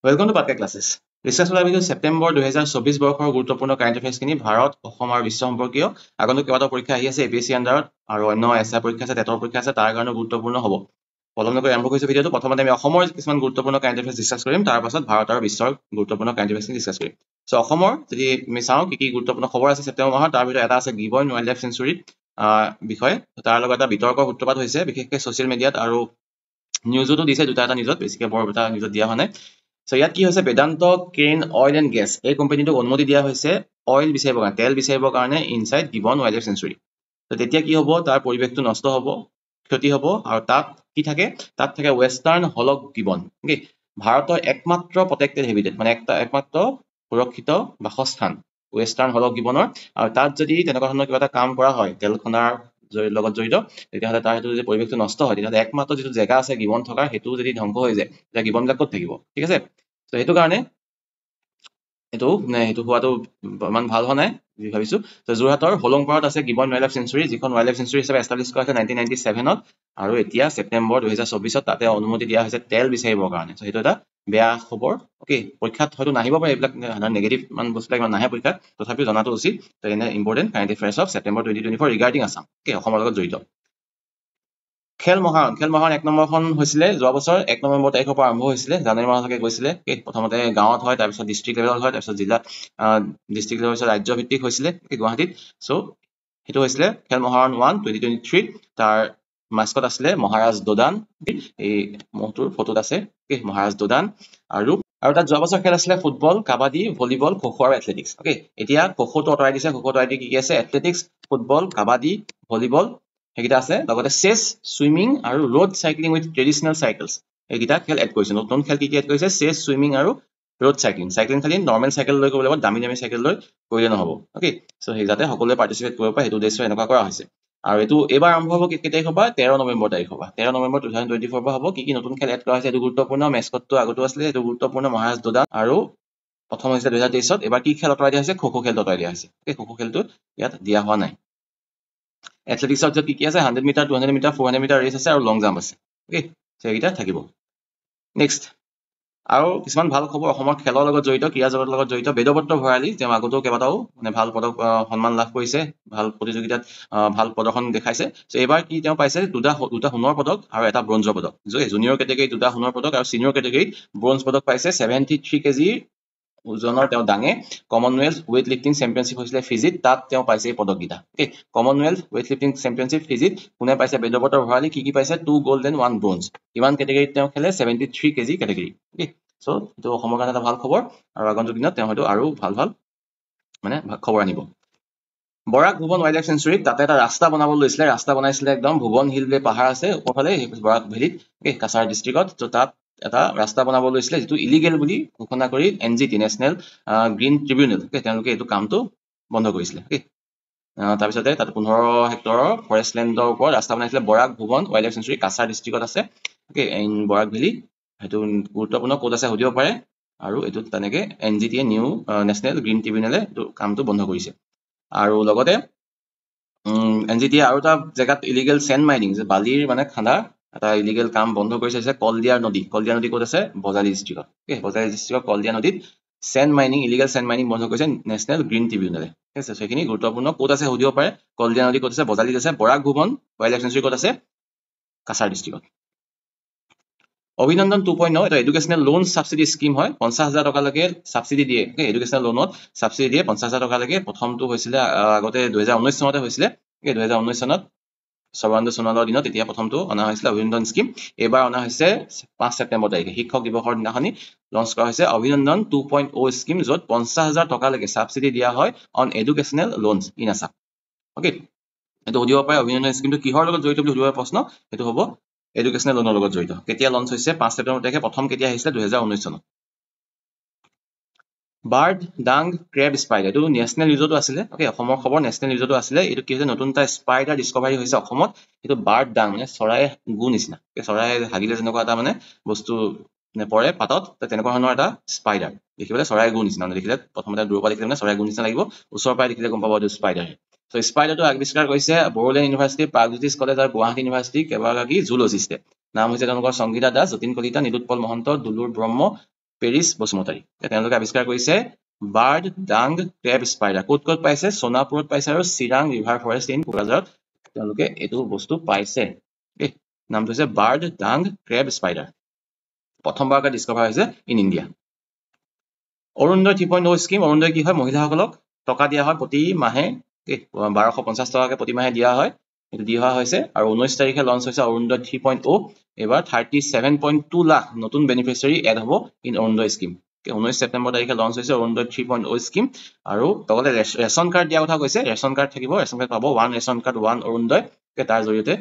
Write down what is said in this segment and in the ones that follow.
Welcome to Patka Classes. Research Lab is September 2024 বৰ্ষৰ গুৰুত্বপূৰ্ণ current affairs খিনি ভাৰত, অসম আৰু বিশ্ব সম্পৰ্কীয় আগন্তুক কেইবাটাও পৰীক্ষা আহি আছে এপিএছচি আন্ডাৰত আৰু অন্য এছআই পৰীক্ষা আছে টেটৰ পৰীক্ষা আছে তাৰ কাৰণে গুৰুত্বপূৰ্ণ হ'ব। প্ৰথমকৈ আৰম্ভ কৰিছো ভিডিঅটো প্ৰথমতে আমি অসমৰ কিছুমান গুৰুত্বপূৰ্ণ কাৰেণ্ট এফেয়াৰ্ছ ডিসকাস কৰিম তাৰ পাছত ভাৰত আৰু বিশ্বৰ গুৰুত্বপূৰ্ণ কাৰেণ্ট এফেয়াৰ্ছ ডিসকাস কৰিম। সো অসমৰ যদি আমি চাওঁ কি গুৰুত্বপূৰ্ণ খবৰ আছে ছেপ্টেম্বৰ মাহত তাৰ ভিতৰত এটা আছে গিবন ৱাইল্ড লাইফ সেঞ্চুৰী বিষয় তাৰ লগত এটা বিতৰ্ক সূত্ৰপাত হৈছে বিশেষকৈ সোশ্যাল মিডিয়াত আৰু নিউজতো দিছে দুটা নিউজত বেছিকৈ বৰ এটা নিউজত দিয়া হোৱা নাই। সো ইয়াত কি হৈছে বেদান্ত কেন অইল এণ্ড গেছ এই কোম্পানীটোক অনুমতি দিয়া হৈছে অইল বিচাৰিবৰ কাৰণে তেল বিচাৰিবৰ কাৰণে inside gibbon wild life century. তো তেতিয়া কি হ'ব তাৰ পৰিৱেশটো নষ্ট হ'ব ক্ষতি হ'ব আৰু তাত কি থাকে তাত থাকে ৱেষ্টাৰ্ণ হলক গিবন ওকে ভাৰতৰ একমাত্ৰ প্ৰটেক্টেড হেবিটেট মানে একমাত্ৰ সুৰক্ষিত বাসস্থান ৱেষ্টাৰ্ণ হলক গিবনৰ আৰু তাত যদি তেনেকুৱা ধৰণৰ কিবা এটা কাম কৰা হয় তেল খন্দাৰ লগত জড়িত তেতিয়াহ'লে তাৰ সেইটো যদি পৰিৱেশটো নষ্ট হয় তেতিয়াহ'লে একমাত্ৰ যিটো জেগা আছে গিবন থকাৰ সেইটো যদি ধ্বংস হৈ যায় তেতিয়া গিবনবিলাক ক'ত থাকিব ঠিক আছে। তো সেইটো কাৰণে সেইটো হোৱাটো ইমান ভাল হোৱা নাই বুলি ভাবিছো। তো যোৰহাটৰ হলংপাৰত আছে গিবন ৱাইল্ড লাইফ সেঞ্চুৰী যিখন ৱাইল্ড লাইফ সেঞ্চুৰী হিচাপে এষ্টাব্লিছ কৰা হৈছে 1997ত আৰু এতিয়া ছেপ্টেম্বৰ 2024ত তাতে অনুমতি দিয়া হৈছে তেল বিচাৰিবৰ কাৰণে। তো সেইটো এটা বেয়া খবৰ ওকে পৰীক্ষাত হয়তো নাহিব পাৰে এইবিলাক নেগেটিভ মান বস্তুবিলাক ইমান নাহে পৰীক্ষাত তথাপিও জনাটো উচিত। তো এনে important current affairs of September 2024 regarding Assam okay অসমৰ লগত জড়িত। খেল মহাৰণ 1 নম্বৰখন হৈছিলে যোৱা বছৰ 1 নম্বৰ তাৰিখৰ পৰা আৰম্ভ হৈছিলে জানুৱাৰী মাহলৈকে গৈছিলে প্ৰথমতে গাঁৱত হয় তাৰপিছত ডিষ্ট্ৰিক্ট লেভেলত হয় তাৰপিছত জিলা ডিষ্ট্ৰিক্ট লেভেলত ৰাজ্য ভিত্তিক হৈছিলে গুৱাহাটীত। সো সেইটো হৈছিলে খেল মহাৰণ 1 2023 তাৰ মাস্কট আছিলে মহাৰাজ দোদান এই মহটোৰ ফটোত আছে মহাৰাজ দোদান আৰু তাত যোৱা বছৰ খেল আছিলে ফুটবল কাবাডী ভলীবল খো-খো আৰু এথলেটিক্স ওকে এতিয়া খো-খোটো আঁতৰাই দিছে খো-খোটো আঁতৰাই কি আছে এথলেটিক্স ফুটবল কাবাডী ভলীবল সেইকেইটা আছে লগতে চেছ সুইমিং আৰু ৰোড সাইক্লিং উইথ ট্ৰেডিশনেল সাইকেলছ এইকেইটা খেল এড কৰিছে নতুন খেল কি এড কৰিছে চেছ সুইমিং আৰু ৰোড সাইক্লিং খালি নৰ্মেল সাইকেল লৈ কৰিব লাগিব দামী সাইকেল লৈ কৰিলে নহব ওকে সো সেই যাতে সকলোৱে পাৰ্টিসিপেট কৰিব পাৰে সেইটো উদ্দেশ্য এনেকুৱা কৰা হৈছে আৰু এইটো এবাৰ আৰম্ভ হ'ব কেতিয়া তাৰিখ হ'ব 13 নৱেম্বৰ তাৰিখ হ'ব 13 নৱেম্বৰ 2024 পৰা হ'ব কি নতুন খেল এড কৰা হৈছে এইটো গুৰুত্বপূৰ্ণ মেস্কটটো আগতো আছিলে এইটো গুৰুত্বপূৰ্ণ মহাৰাজ দোদান আৰু প্ৰথম হৈছে 2023ত এবাৰ কি খেল আঁতৰাই দিয়া হৈছে খো-খো খেল আঁতৰাই দিয়া হৈছে এই খো-খো খেলটো ইয়াত দিয়া হোৱা নাই। এথলেটিক্সত কি আছে 100 মিটাৰ 200 মিটাৰ 400 মিটাৰ ৰেচ আছে আৰু লং জাম্প আছে ওকে সেইকেইটা থাকিব। নেক্সট আৰু কিছুমান ভাল খবৰ অসমৰ খেলৰ লগত জড়িত ক্ৰীড়া জগতৰ লগত জড়িত বেদব্ৰত ভৰালী তেওঁ আগতেও কেইবাটাও মানে ভাল পদক সন্মান লাভ কৰিছে ভাল প্ৰতিযোগিতাত ভাল প্ৰদৰ্শন দেখাইছে। সো এবাৰ কি তেওঁ পাইছে দুটা সোণৰ পদক আৰু এটা ব্ৰঞ্জৰ পদক জুনিয়ৰ কেটেগৰীত দুটা সোণৰ পদক আৰু সিনিয়ৰ কেটেগৰীত ব্ৰঞ্জ পদক পাইছে 73 কেজি ওজনৰ তেওঁ দাঙে কমনৱেলথ ৱেইট লিফটিং চেম্পিয়নশ্বিপ হৈছিলে ফিজিত তাত তেওঁ পাইছে এই পদককেইটা okay Commonwealth weight lifting championship ফিজিত কোনে পাইছে বেদব্ৰত ভৰালী কি পাইছে 2 গ'ল্ড এণ্ড 1 ব্ৰঞ্জ ইমান কেটেগৰীত তেওঁ খেলে 73 কেজি কেটেগৰী ওকে সো এইটো অসমৰ কাৰণে এটা ভাল খবৰ আৰু আগন্তুক দিনত তেওঁ হয়তো আৰু ভাল মানে খবৰ আনিব। বৰাক ভুৱন ৱাইল্ড লাইফ সেঞ্চুৰী তাতে এটা ৰাস্তা বনাবলৈ লৈছিলে ৰাস্তা বনাইছিলে একদম ভুৱন হিল বুলি পাহাৰ আছে ওপৰফালে বৰাক ভেলীত কাছাৰ ডিষ্ট্ৰিক্টত তো তাত এটা ৰাস্তা বনাব লৈছিলে যিটো ইলিগেল বুলি ঘোষণা কৰি এনজিটি নেশ্যনেল গ্ৰীণ ট্ৰিবিউনেল তেওঁলোকে এইটো কামটো বন্ধ কৰিছিলে তাৰপিছতে তাত 15 হেক্টৰৰ ফৰেষ্ট লেণ্ডৰ ওপৰত ৰাস্তা বনাইছিলে বৰাক Bhuban wild life century Cachar ডিষ্ট্ৰিক্টত আছে ওকে ইন বৰাক ভেলী সেইটো গুৰুত্বপূৰ্ণ ক'ত আছে সুধিব পাৰে আৰু এইটো তেনেকে এনজিটিয়ে নিউ নেশ্যনেল গ্ৰীণ ট্ৰিবিউনেলে এইটো কামটো বন্ধ কৰিছে। আৰু লগতে এনজিটিয়ে আৰু এটা জেগাত ইলিগেল চেণ্ড মাইনিং যে বালিৰ মানে খান্দা এটা ইলিগেল কাম বন্ধ কৰিছে কলদিয়া নদী ক'ত আছে বজালী ডিষ্ট্ৰিক্টত বজালী ডিষ্ট্ৰিক্টৰ কলদিয়া নদীত sand mining illegal sand mining বন্ধ কৰিছে নেশ্যনেল গ্ৰীণ ট্ৰিবিউনেলে ঠিক আছে সেইখিনি গুৰুত্বপূৰ্ণ ক'ত আছে সুধিব পাৰে কলদিয়া নদী ক'ত আছে বজালীত আছে বৰাক ভুৱন ৱাইল্ড লাইফ সেঞ্চুৰী ক'ত আছে কাছাৰ ডিষ্ট্ৰিক্টত। অভিনন্দন 2.0 এটা এডুকেশ্যনেল লোন সাবসিডি স্কিম হয় 50,000 টকালৈকে সাবসিডি দিয়ে এডুকেশ্যনেল লোনত সাবসিডি দিয়ে 50,000 টকালৈকে প্ৰথমটো হৈছিলে আগতে 2019 চনতে হৈছিলে 2019 চনত সৰ্বানন্দ সোণোৱালৰ দিনত এতিয়া প্ৰথমটো অনা হৈছিলে অভিনন্দন স্কিম এবাৰ অনা হৈছে 5 ছেপ্টেম্বৰ তাৰিখে শিক্ষক দিৱসৰ দিনাখনি লঞ্চ কৰা হৈছে অভিনন্দন 2.0 স্কিম য'ত 50,000 টকালৈকে সাবসিডি দিয়া হয় on educational loans in Assam okay এইটো সুধিব পাৰে অভিনন্দন স্কিমটো কিহৰ লগত জড়িত বুলি সুধিব প্ৰশ্ন এইটো হ'ব এডুকেশ্যনেল লোনৰ লগত জড়িত কেতিয়া লঞ্চ হৈছে 5 ছেপ্টেম্বৰ তাৰিখে প্ৰথম কেতিয়া আহিছিলে 2019 চনত। বাৰ্ড ডাং ক্ৰেব স্পাইডাৰ এইটো নেশ্যনেল নিউজতো আছিলে ওকে অসমৰ খবৰ নেশ্যনেল নিউজতো আছিলে এইটো কি হৈছে নতুন এটা স্পাইডাৰ ডিস্কভাৰী হৈছে অসমত এইটো বাৰ্ড ডাং মানে চৰাই গু নিচিনা চৰাই হাগিলে যেনেকুৱা এটা মানে বস্তু পৰে পাতত তেনেকুৱা ধৰণৰ এটা স্পাইডাৰ দেখিবলৈ চৰাই গু নিচিনা দেখিলে প্ৰথমতে দূৰৰ পৰা দেখিলে মানে চৰাই গু নিচিনা লাগিব ওচৰৰ পৰা দেখিলে গম পাব এইটো স্পাইডাৰ। সো স্পাইডাৰটো আৱিষ্কাৰ কৰিছে বড়োলেণ্ড ইউনিভাৰ্চিটি প্ৰাগজ্যোতিষ কলেজ আৰু গুৱাহাটী ইউনিভাৰ্চিটি কেইবাগৰাকী জুলজিষ্টে নাম হৈছে তেওঁলোকৰ সংগীতা দাস যতীন কলিতা নিলোৎপল মহন্ত দুলুৰ ব্ৰহ্ম পেৰিছ বসুমতাৰী তেওঁলোকে আৱিষ্কাৰ কৰিছে বাৰ্ড ডাং ক্ৰেব স্পাইডাৰ ক'ত পাইছে সোণাপুৰত পাইছে আৰু চিৰাং ৰিভাৰ ফৰেষ্ট ইন কোকৰাঝাৰত তেওঁলোকে এইটো বস্তু পাইছে নামটো হৈছে বাৰ্ড ডাং ক্ৰেব স্পাইডাৰ প্ৰথমবাৰকৈ ডিস্কভাৰ হৈছে in India Arunodoi 3.0 scheme Arunodoi কি হয় মহিলাসকলক টকা দিয়া হয় প্ৰতি মাহে 1250 টকাকৈ প্ৰতি মাহে দিয়া হয় এইটো দিয়া হৈছে আৰু 19 তাৰিখে লঞ্চ হৈছে অৰুণোদয় 3.0 এবাৰ 37.2 লাখ নতুন বেনিফিচিয়াৰী এড হ'ব ইন অৰুণোদয় স্কিম 19 সেপ্টেম্বৰ তাৰিখে লঞ্চ হৈছে অৰুণোদয় 3.0 স্কিম আৰু লগতে ৰেচন কাৰ্ড দিয়া কথা কৈছে ৰেচন কাৰ্ড থাকিব ৰেচন কাৰ্ড পাব one ration card one Arunodoi তাৰ জৰিয়তে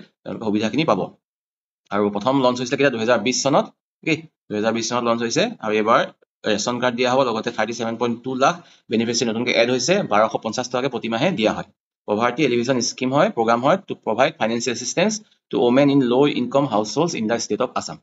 সুবিধাখিনি পাব আৰু প্ৰথম লঞ্চ হৈছিলে কেতিয়া 2020 চনত 2020 চনত লঞ্চ হৈছে আৰু এবাৰ ৰেচন কাৰ্ড দিয়া হ'ব লগতে 37.2 লাখ বেনিফিচিয়াৰী নতুনকৈ এড হৈছে 1250 টকাকৈ প্ৰতি মাহে দিয়া হয় পভাৰ্টি এলিভেশ্যন স্কিম হয় প্ৰগ্ৰাম হয় to provide financial assistance to women in low' income households in the state of Assam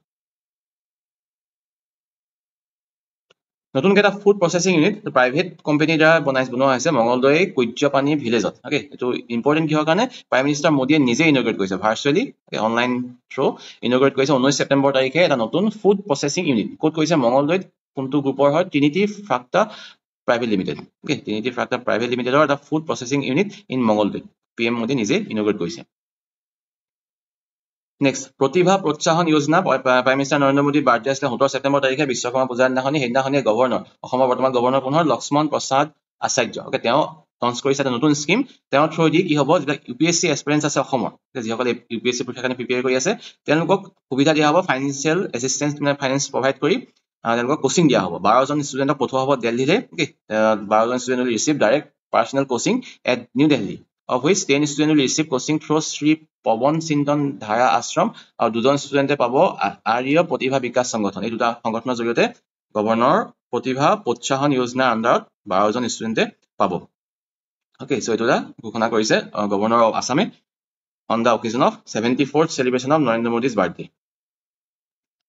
নতুনকৈ এটা ফুড প্ৰচেছিং ইউনিট প্ৰাইভেট কোম্পানীৰ দ্বাৰা বনোৱা হৈছে মঙলদৈ কুৰ্যপানী ভিলেজত এইটো ইম্পৰ্টেণ্ট কিহৰ কাৰণে প্ৰাইম মিনিষ্টাৰ মোদীয়ে নিজে ইনগ্ৰেট কৰিছে ভাৰ্চুৱেলি অনলাইন থ্ৰু ইনগ্ৰেট কৰিছে 19 ছেপ্টেম্বৰ তাৰিখে এটা নতুন ফুড প্ৰচেছিং ইউনিট ক'ত কৰিছে মঙলদৈত কোনটো গ্ৰুপৰ হয় Trinity Fracta Private Limited Trinity Fracta Private লিমিটেডৰ এটা food processing unit in Mangaldai PM Modi নিজে ইনগ্ৰেট কৰিছে next Pratibha Protsahan Yojana prime minister Narendra মোদীৰ বাৰ্থডে আছিলে 17 ছেপ্টেম্বৰ তাৰিখে বিশ্বকৰ্মা পূজাৰ সেইদিনাখনি গভৰ্ণৰ অসমৰ বৰ্তমান গভৰ্ণৰ কোন হয় লক্ষ্মণ প্ৰসাদ আচাৰ্য তেওঁ লঞ্চ কৰিছে এটা নতুন স্কিম তেওঁৰ থ্ৰুদি কি হ'ব যিবিলাক UPSC এছপিৰেণ্টছ আছে অসমৰ যিসকলে UPSC পৰীক্ষাৰ কাৰণে প্ৰিপেয়াৰ কৰি আছে তেওঁলোকক সুবিধা দিয়া হ'ব ফাইনেন্সিয়েল এছিষ্টেন্স ফাইনেন্স প্ৰভাইড কৰি তেওঁলোকক কোচিং দিয়া হ'ব 12 জন ষ্টুডেণ্টক পঠোৱা হ'ব দিল্লীলৈ 12 জন student will receive direct personal coaching at New Delhi of which 10 students will receive coaching through Sri Pawan Chintan Dhara Ashram আৰু 2 জন ষ্টুডেণ্টে পাব আৰ্য প্ৰতিভা বিকাশ সংগঠন এই দুটা সংগঠনৰ জৰিয়তে গভৰ্ণৰ প্ৰতিভা প্ৰোৎসাহন যোজনাৰ আণ্ডাৰত 12 জন ষ্টুডেণ্টে পাব সো এইটো ঘোষণা কৰিছে গভৰ্ণৰ অফ আছামে on the occasion of 74th celebration of Narendra Modi's birthday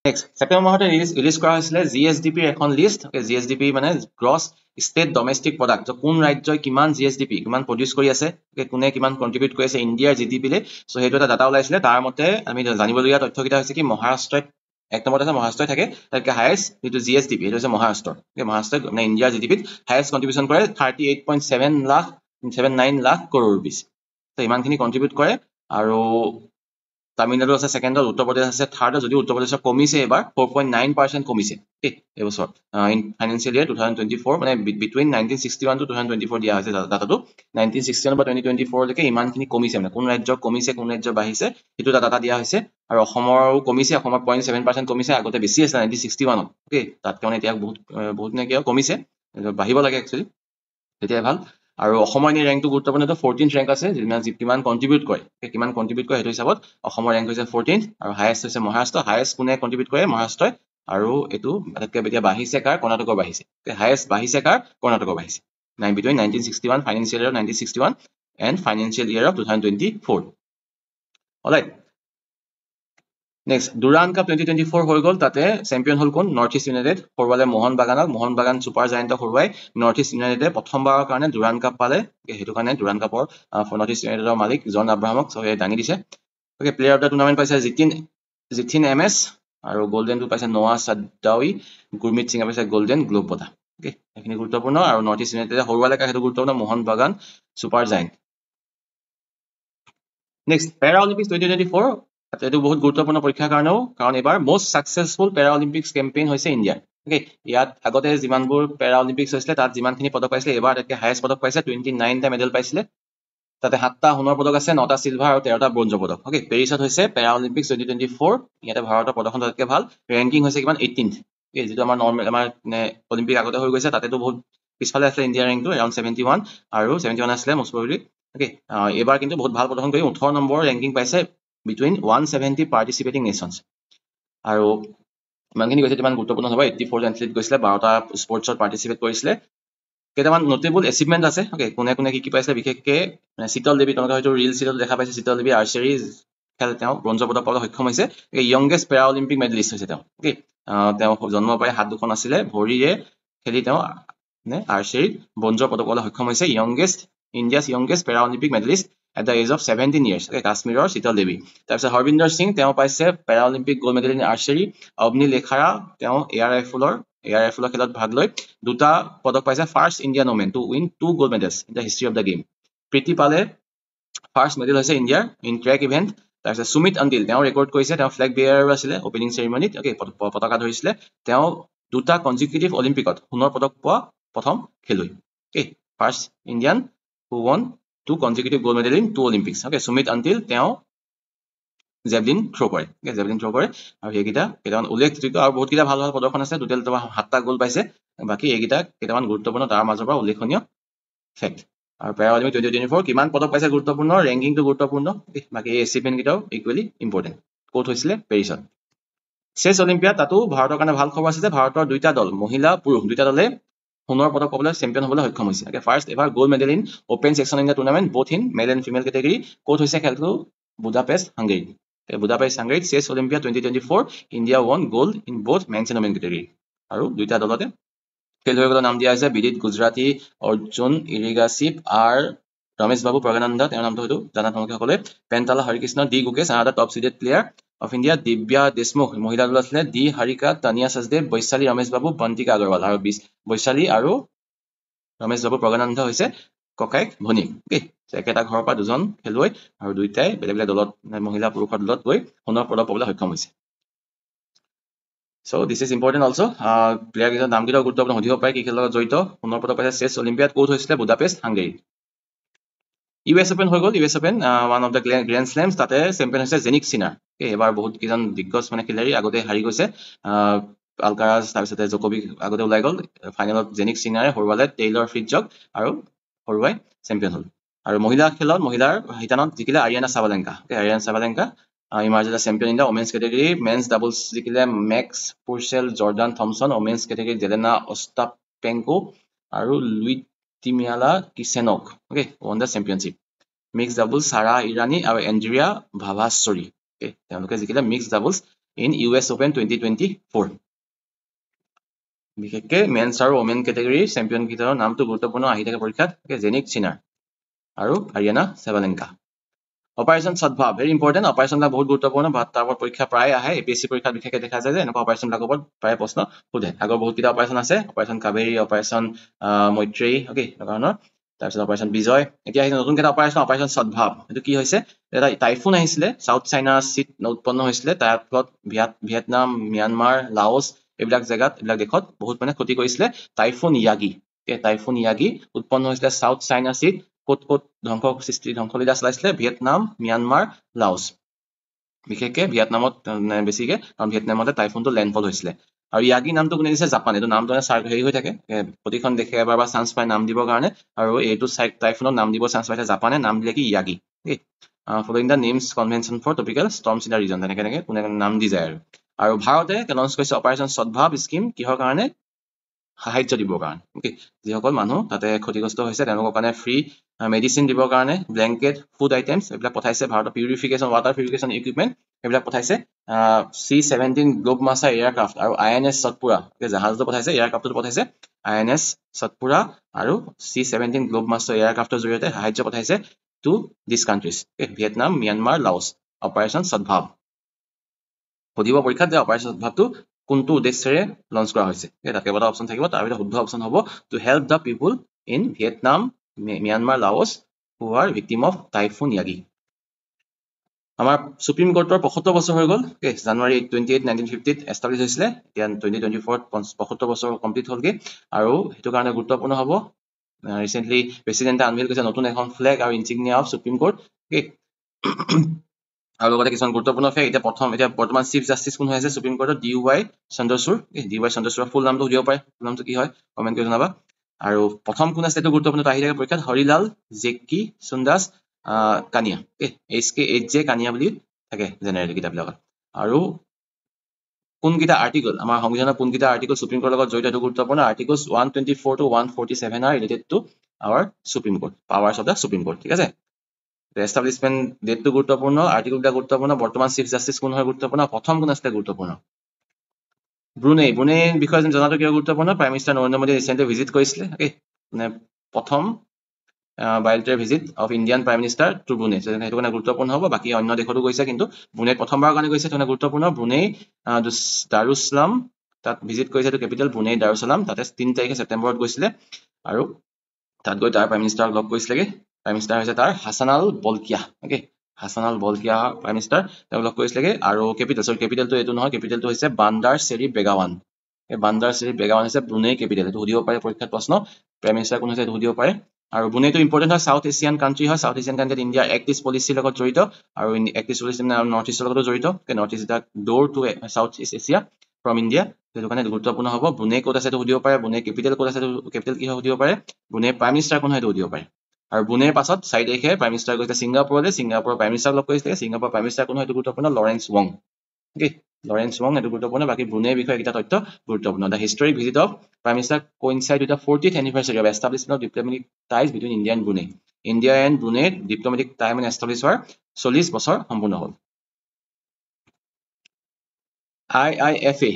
next September মাহতে ৰিলিজ কৰা হৈছিলে GSDP এখন লিষ্ট GSDP মানে গ্ৰছ ষ্টেট ডমেষ্টিক প্ৰডাক্ট কোন ৰাজ্যই কিমান GSDP কিমান প্ৰডিউচ কৰি আছে কোনে কিমান কন্ট্ৰিবিউট কৰি আছে ইণ্ডিয়াৰ GDP লে সো সেইটো এটা ডাটা ওলাইছিলে তাৰ মতে আমি জানিবলগীয়া তথ্যকেইটা হৈছে কি মহাৰাষ্ট্ৰত এক নম্বৰত আছে মহাৰাষ্ট্ৰই থাকে তাতকে হাইয়েষ্ট যিটো GSDP সেইটো হৈছে মহাৰাষ্ট্ৰৰ মহাৰাষ্ট্ৰই মানে ইণ্ডিয়াৰ GDP হাইয়েষ্ট কন্ট্ৰিবিউচন কৰে 38.79 লাখ কৰোৰ ৰুপিজ তো ইমানখিনি কন্ট্ৰিবিউট কৰে আৰু তামিলনাডু আছে সেকেন্ডত উত্তৰ প্ৰদেশ আছে থাৰ্ডত যদি উত্তৰ প্ৰদেশৰ কমিছে এবাৰ 4.9% কমিছে এই বছৰ ইন ফাইনান্সিয়েল ইয়াৰ 2024 মানে বিটুইন 1961 টু 2024 দিয়া হৈছে ডাটাটো 1961 বা 2024 লৈকে ইমানখিনি কমিছে মানে কোন ৰাজ্য কমিছে কোন ৰাজ্য বাঢ়িছে সেইটো ডাটা দিয়া হৈছে আৰু অসমৰো কমিছে অসমৰ 0.7% কমিছে আগতে বেছি আছিল 1961 ত তাতকৈ মানে এতিয়া বহুত নে কিয় কমিছে বাঢ়িব লাগে একচুৱেলি তেতিয়া ভাল আৰু অসমৰ নি ৰেংকটো গুৰুত্বপূৰ্ণ 14th ৰেংক আছে কিমান কন্ট্ৰিবিউট কৰে সেইটো হিচাপত অসমৰ ৰেংক হৈছে 14th আৰু হাইয়েষ্ট হৈছে মহাৰাষ্ট্ৰ হাইয়েষ্ট কোনে কন্ট্ৰিবিউট কৰে মহাৰাষ্ট্ৰই আৰু এটো আটাইতকৈ এতিয়া বাঢ়িছে কাৰ কৰ্ণাটকৰ বাঢ়িছে হাইয়েষ্ট বাঢ়িছে কাৰ কৰ্ণাটকৰ বাঢ়িছে between 1961 financial year 1961 and financial year of 2024 alright next Durand cup 2024 হৈ গ'ল তাতে চেম্পিয়ন হল কোন নৰ্থ ইষ্ট ইউনাইটেড হৰুৱালে মোহন বাগান ছুপাৰ জায়েণ্টক হৰুৱাই নৰ্থ ইষ্ট ইউনাইটেডে প্ৰথমবাৰৰ কাৰণে দুৰাণ কাপ পালে সেইটো কাৰণে দুৰাণ কাপৰ নৰ্থ ইষ্ট ইউনাইটেডৰ মালিক জন আব্ৰাহামক দাঙি দিছে প্লেয়াৰ অফ দ্য টুৰ্ণামেণ্ট পাইছে জিথিন MS আৰু গোল্ডেনটো পাইছে নোৱা চাদাউই গুৰমিত সিঙে পাইছে গোল্ডেন গ্লোব বঁটা এইখিনি গুৰুত্বপূৰ্ণ আৰু নৰ্থ ইষ্ট ইউনাইটেডে হৰুৱালে সেইটো গুৰুত্বপূৰ্ণ Mohan Bagan super giant next পেৰা অলিম্পিক্স 2024 এইটো বহুত গুৰুত্বপূৰ্ণ পৰীক্ষাৰ কাৰণেও কাৰণ এবাৰ মোষ্ট সাকসেসফুল পেৰা অলিম্পিক্স কেম্পেইন হৈছে ইণ্ডিয়াৰ ইয়াত আগতে যিমানবোৰ পেৰা অলিম্পিক্স হৈছিলে তাত যিমানখিনি পদক পাইছিলে এবাৰ তাতকৈ হাইয়েষ্ট পদক পাইছে 29টা মেডেল পাইছিলে তাতে 7টা সোণৰ পদক আছে 9টা সিলভাৰ আৰু 13টা ব্ৰঞ্জৰ পদক পেৰিছত হৈছে পেৰা অলিম্পিক্স 2024 ইয়াতে ভাৰতৰ প্ৰদৰ্শন তাতকৈ ভাল ৰেংকিং হৈছে কিমান 18th যেটো আমাৰ নৰ্মেল আমাৰ অলিম্পিক আগতে হৈ গৈছে তাতেতো বহুত পিছফালে আছে ইণ্ডিয়াৰ ৰেংকটো এৰাউণ্ড 71 আৰু 71 আছিলে মোষ্ট প্ৰবাবলি এবাৰ কিন্তু বহুত ভাল প্ৰদৰ্শন কৰি 18 নম্বৰ ৰেংকিং পাইছে between 170 participating nations আৰু ইমানখিনি গৈছে ইমান গুৰুত্বপূৰ্ণ হ'ব 84 এথলিট গৈছিলে 12টা স্পৰ্টছত পাৰ্টিসিপেট কৰিছিলে কেইটামান নোটেবল এচিভমেন্ট আছে কোনে কি পাইছে বিশেষকৈ শীতল দেৱী তেওঁলোকে হয়তো ৰিল চিটত দেখা পাইছে শীতল দেৱী আৰ্চাৰী খেল তেওঁ ব্ৰঞ্জৰ পদক পাবলৈ সক্ষম হৈছে ইয়ংগেষ্ট পেৰা অলিম্পিক মেডেলিষ্ট হৈছে তেওঁ জন্ম পাই হাত দুখন আছিলে ভৰিৰে খেলি তেওঁ আৰ্চাৰীত ব্ৰঞ্জৰ পদক পাবলৈ সক্ষম হৈছে India's youngest para Olympic medallist at the age of 17 years কাশ্মীৰৰ শীতল দেৱী তাৰপিছত হৰবিন্দৰ সিং তেওঁ পাইছে para Olympic gold medal in archery Avani Lekhara তেওঁ এয়াৰ ৰাইফলৰ এয়াৰ ৰাইফলৰ খেলত ভাগ লৈ দুটা পদক পাইছে first Indian women to win 2 gold medals in the history of the game Preeti পালে ফাৰ্ষ্ট মেডেল হৈছে ইণ্ডিয়াৰ ইন ট্ৰেক ইভেণ্ট তাৰপিছত সুমিত অন্টিল তেওঁ ৰেকৰ্ড কৰিছে তেওঁ ফ্লেগ বেয়াৰো আছিলে অপেনিং চেৰিমনিত অ'কে পতাকা ধৰিছিলে তেওঁ দুটা কনজিকিউটিভ অলিম্পিকত সোণৰ পদক পোৱা প্ৰথম খেলুৱৈ okay first Indian who one 2 consecutive gold medal in 2 Olympics okay Sumit until তেওঁ জেভলিন থ্ৰ' কৰে জেভলিন থ্ৰ' কৰে আৰু সেইকেইটা কেইটামান উল্লেখযোগ্য আৰু বহুতকেইটা ভাল ভাল প্ৰদৰ্শন আছে টোটেল তোমাৰ 7টা গ'ল পাইছে বাকী এইকেইটা কেইটামান গুৰুত্বপূৰ্ণ তাৰ মাজৰ পৰা উল্লেখনীয় ফেক্ট আৰু পেৰা অলিম্পিক 2024 কিমান পদক পাইছে গুৰুত্বপূৰ্ণ ৰেংকিংটো গুৰুত্বপূৰ্ণ বাকী এই এচিভমেণ্ট কেইটাও ইকুৱেলি ইম্পৰ্টেণ্ট ক'ত হৈছিলে পেৰিছত চেছ অলিম্পিয়াড তাতো ভাৰতৰ কাৰণে ভাল খবৰ আছে যে ভাৰতৰ দুইটা দল মহিলা পুৰুষ দুইটা দলে সোণৰ পদক পাবলৈ চেম্পিয়ন হ'বলৈ সক্ষম হৈছে first ever gold medal in open section in the tournament both in male and female category ক'ত হৈছে খেলটো বুদাপেষ্ট হাংগেৰী বুদাপেষ্ট হাংগেৰীত chess Olympiad 2024 India won gold in both men's and women category আৰু দুইটা দলতে খেলুৱৈসকলৰ নাম দিয়া হৈছে বিদিত গুজৰাটী অৰ্জুন ইৰিগাচিপ আৰ ৰমেশ বাবু প্ৰজ্ঞানন্দা তেওঁৰ নামটো হয়তো জানা তোমালোকে সকলোৱে পেণ্টালা হৰিকৃষ্ণ ডি গুকেশ আনাডা top seeded player of India Divya Deshmukh মহিলা দল আছিলে ডি হাৰিকা তানিয়া সচদেৱ বৈশালী ৰমেশ বাবু বন্তিকা আগৰৱাল আৰু বৈশালী আৰু ৰমেশ বাবু প্ৰজ্ঞানন্দ হৈছে ককাইক ভনীক অ'কে একেটা ঘৰৰ পৰা দুজন খেলুৱৈ আৰু দুইটাই বেলেগ বেলেগ দলত মহিলা পুৰুষৰ দলত গৈ সোণৰ পদক পাবলৈ সক্ষম হৈছে So this is important also. Player কেইটাৰ নাম কেইটাও গুৰুত্বপূৰ্ণ সুধিব পাৰে কি খেলৰ লগত জড়িত সোণৰ পদক পাইছে চেছ অলিম্পিয়াড ক'ত হৈছিলে বুদাপেষ্ট হাংগেৰী US Open হৈ গ'ল US Open one of the grand slams তাতে চেম্পিয়ন হৈছে জেনিক চিনাৰ এইবাৰ বহুত কেইজন দিগ্গজ মানে খেলুৱৈ আগতে হাৰি গৈছে আলকাৰাজ তাৰপিছতে জকোভিক আগতে ওলাই গ'ল ফাইনেলত জেনিক চিনাৰে হৰুৱালে টেইলৰ ফ্ৰিটজক আৰু হৰুৱাই চেম্পিয়ন হ'ল আৰু মহিলা খেলত মহিলাৰ শিতানত জিকিলে Ariana চাবালেংকা emerged as a champion in the women's category. Men's doubles জিকিলে Max Purcell Jordan Thompson women's category Jelena Ostapenko আৰু Lyudmyla কিসেনক okay won the championship. Mixed doubles সাৰা Irani আৰু এন্ড্ৰিয়া ভাভাশ্বৰী okay তেওঁলোকে জিকিলে mixed doubles in US Open 2024 বিশেষকৈ men's আৰু women category champion কেইটাৰ নামটো গুৰুত্বপূৰ্ণ আহি থাকে পৰীক্ষাত okay জেনিক চিনাৰ আৰু আৰিয়ানা চাবালেংকা অপাৰেশ্যন সদ্ভাৱ ভেৰি ইম্পৰ্টেণ্ট অপাৰেশ্যনবিলাক বহুত গুৰুত্বপূৰ্ণ তাৰ ওপৰত পৰীক্ষা প্ৰায় আহে এপিএছচি পৰীক্ষাত বিশেষকৈ দেখা যায় যে এনেকুৱা অপাৰেশ্যনবিলাকৰ ওপৰত প্ৰায় প্ৰশ্ন সোধে আগৰ বহুতকেইটা অপাৰেশ্যন আছে operation Kaveri operation Maitreyi okay ধৰণৰ তাৰপিছত অপাৰেশ্যন বিজয় এতিয়া আহিছে নতুনকেইটা অপাৰেশ্যন সদ্ভাৱ এইটো কি হৈছে এটা টাইফুন আহিছিলে চাউথ চাইনা চিট উৎপন্ন হৈছিলে তাৰ ফলত ভিয়েটনাম ম্যানমাৰ লাওছ এইবিলাক জেগাত এইবিলাক দেশত বহুত মানে ক্ষতি কৰিছিলে টাইফুন ইয়াগি উৎপন্ন হৈছিলে চাউথ চাইনা চিট ক'ত ধ্বংসলীলা চলাইছিলে ভিয়েটনাম ম্যানমাৰ লাওছ বিশেষকৈ ভিয়েটনামত বেছিকৈ কাৰণ ভিয়েটনামতে টাইফুনটো লেণ্ডফল হৈছিলে আৰু ইয়াগি নামটো কোনে দিছে জাপান এইটো নামটো হেৰি হৈ থাকে প্ৰতিখন দেশে এবাৰ বা চান্স পায় নাম দিবৰ কাৰণে আৰু এইটো টাইফুনত নাম দিব চান্স পাইছে জাপানে নাম দিলে কি Yagi following the names convention for tropical storms in the region তেনেকৈ কোনে নাম দি যায় আৰু ভাৰতে লঞ্চ কৰিছে অপাৰেশ্যন সদ্ভাৱ স্কিম কিহৰ কাৰণে সাহায্য দিবৰ কাৰণে অ'কে যিসকল মানুহ তাতে ক্ষতিগ্ৰস্ত হৈছে তেওঁলোকৰ কাৰণে ফ্ৰী মেডিচিন দিবৰ কাৰণে ব্লেংকেট ফুড আইটেমছ এইবিলাক পঠাইছে ভাৰতৰ পিউৰিফিকেশ্যন ৱাটাৰ পিউৰিফিকেশ্যন ইকুইপমেণ্ট এইবিলাক পঠাইছে C-17 গ্লোব মাষ্টাৰ এয়াৰক্ৰাফ্ট আৰু INS সতপুৰা জাহাজটো পঠাইছে এয়াৰক্ৰাফ্টটো পঠাইছে INS সতপুৰা আৰু C-17 গ্লোব মাষ্টাৰ এয়াৰক্ৰাফ্টৰ জৰিয়তে সাহায্য পঠাইছে to this countries Vietnam Myanmar Laos operation Sadbhav সুধিব পৰীক্ষাত যে অপাৰেশ্যন সদ্ভাৱটো কোনটো উদ্দেশ্যেৰে লঞ্চ কৰা হৈছে তাত কেইবাটা অপশ্যন থাকিব তাৰ ভিতৰত শুদ্ধ অপশ্যন হ'ব to help the people in Vietnam Myanmar Laos who R victim of typhoon Yagi আমাৰ সুপ্ৰিম কোৰ্টৰ 75 বছৰ হৈ গ'ল জানুৱাৰী 28 1950 এষ্টাব্লিছ হৈছিলে এতিয়া 2024 75 বছৰ কমপ্লিট হ'লগে আৰু সেইটো কাৰণে গুৰুত্বপূৰ্ণ হ'ব ৰিচেণ্টলি প্ৰেচিডেণ্টে আনভিল কৰিছে নতুন এখন ফ্লেগ আৰু ইনচিগনিয়া অফ সুপ্ৰিম কোৰ্ট আৰু লগতে কিছুমান গুৰুত্বপূৰ্ণ ফেক্ট এতিয়া বৰ্তমান চিফ জাষ্টিছ কোন হৈ আছে সুপ্ৰিম কোৰ্টত DY চন্দ্ৰচূড়ৰ ফুল নামটো সুধিব পাৰে ফুল নামটো কি হয় কমেণ্ট কৰি জনাবা আৰু প্ৰথম কোন আছে এইটো গুৰুত্বপূৰ্ণ আহি থাকে পৰীক্ষাত হৰিলাল জেকি সুন্দাস কানিয়া HKHJ কানিয়া বুলি থাকে জেনেৰেলি কিতাপবিলাকত আৰু কোনকেইটা আৰ্টিকল আমাৰ সংবিধানৰ কোনকেইটা আৰ্টিকল সুপ্ৰিম কোৰ্টৰ লগত জড়িত এইটো গুৰুত্বপূৰ্ণ articles 124 to 147 are related to our Supreme Court powers of the Supreme Court ঠিক আছে এষ্টাব্লিছমেণ্ট ডেটটো গুৰুত্বপূৰ্ণ আৰ্টিকলটা গুৰুত্বপূৰ্ণ বৰ্তমান চিফ জাষ্টিছ কোন হয় গুৰুত্বপূৰ্ণ প্ৰথম কোন আছিলে গুৰুত্বপূৰ্ণ ব্ৰুনেই বিষয়ে জনাটো কিয় গুৰুত্বপূৰ্ণ prime minister Narendra Modi recently visit কৰিছিলে মানে প্ৰথম bilateral visit of Indian prime minister to Brunei সেইটো কাৰণে গুৰুত্বপূৰ্ণ হ'ব বাকী অন্য দেশতো গৈছে কিন্তু ব্ৰুনেইত প্ৰথমবাৰৰ কাৰণে গৈছে সেইটো গুৰুত্বপূৰ্ণ ব্ৰুনেই দাৰুছালাম তাত ভিজিট কৰিছে এইটো কেপিটেল পুনে দাৰুচালাম তাতে 3 তাৰিখে ছেপ্টেম্বৰত গৈছিলে আৰু তাত গৈ তাৰ প্ৰাইম মিনিষ্টাৰক লগ কৰিছিলেগে প্ৰাইম মিনিষ্টাৰ হৈছে তাৰ Hassanal Bolkiah okay Hassanal Bolkiah prime minister তেওঁ লগ কৰিছিলেগে আৰু কেপিটেলটো এইটো নহয় কেপিটেলটো হৈছে বান্দাৰ চেৰি বেগাৱান এই বান্দাৰ চেৰি বেগাৱান হৈছে ব্ৰুনেই কেপিটেল এইটো সুধিব পাৰে পৰীক্ষাত প্ৰশ্ন প্ৰাইম মিনিষ্টাৰ কোন হৈছে এইটো সুধিব পাৰে আৰু ব্ৰুনেইটো ইম্পৰ্টেণ্ট হয় সাউথ এছিয়ান কাণ্ট্ৰি হয় সাউথ এছিয়ান কাণ্ট্ৰিত ইণ্ডিয়াৰ এক্ট ইষ্ট পলিচিৰ লগত জড়িত আৰু এক্ট ইষ্ট পলিচি নৰ্থ ইষ্টৰ লগতো জড়িত north east is door to south east Asia from India সেইটো কাৰণে গুৰুত্বপূৰ্ণ হ'ব ব্ৰুনেই ক'ত আছে এইটো সুধিব পাৰে ব্ৰুনেই কেপিটেল ক'ত আছে কেপিটেল কি হয় সুধিব পাৰে ব্ৰুনেই প্ৰাইম মিনিষ্টাৰ কোন হয় এইটো সুধিব পাৰে আৰু ব্ৰুনেইৰ পাছত 4 তাৰিখে প্ৰাইম মিনিষ্টাৰ গৈছে ছিংগাপুৰলৈ ছিংগাপুৰৰ প্ৰাইম মিনিষ্টাৰক লগ কৰিছিলে ছিংগাপুৰৰ প্ৰাইম মিনিষ্টাৰ কোন হয় এইটো গুৰুত্বপূৰ্ণ লৰেন্স ৱং ওকে লৰেন্স ৱং এইটো গুৰুত্বপূৰ্ণ বাকী ব্ৰুনেইৰ বিষয়ে এইকেইটা তথ্য গুৰুত্বপূৰ্ণ the historic visit of prime minister কোইনচাইড with the 40th anniversary of establishment of diplomatic ties between India and Brunei India and ব্ৰুনেইৰ diplomatic time and establish হোৱাৰ 40 বছৰ সম্পূৰ্ণ হ'ল IIFA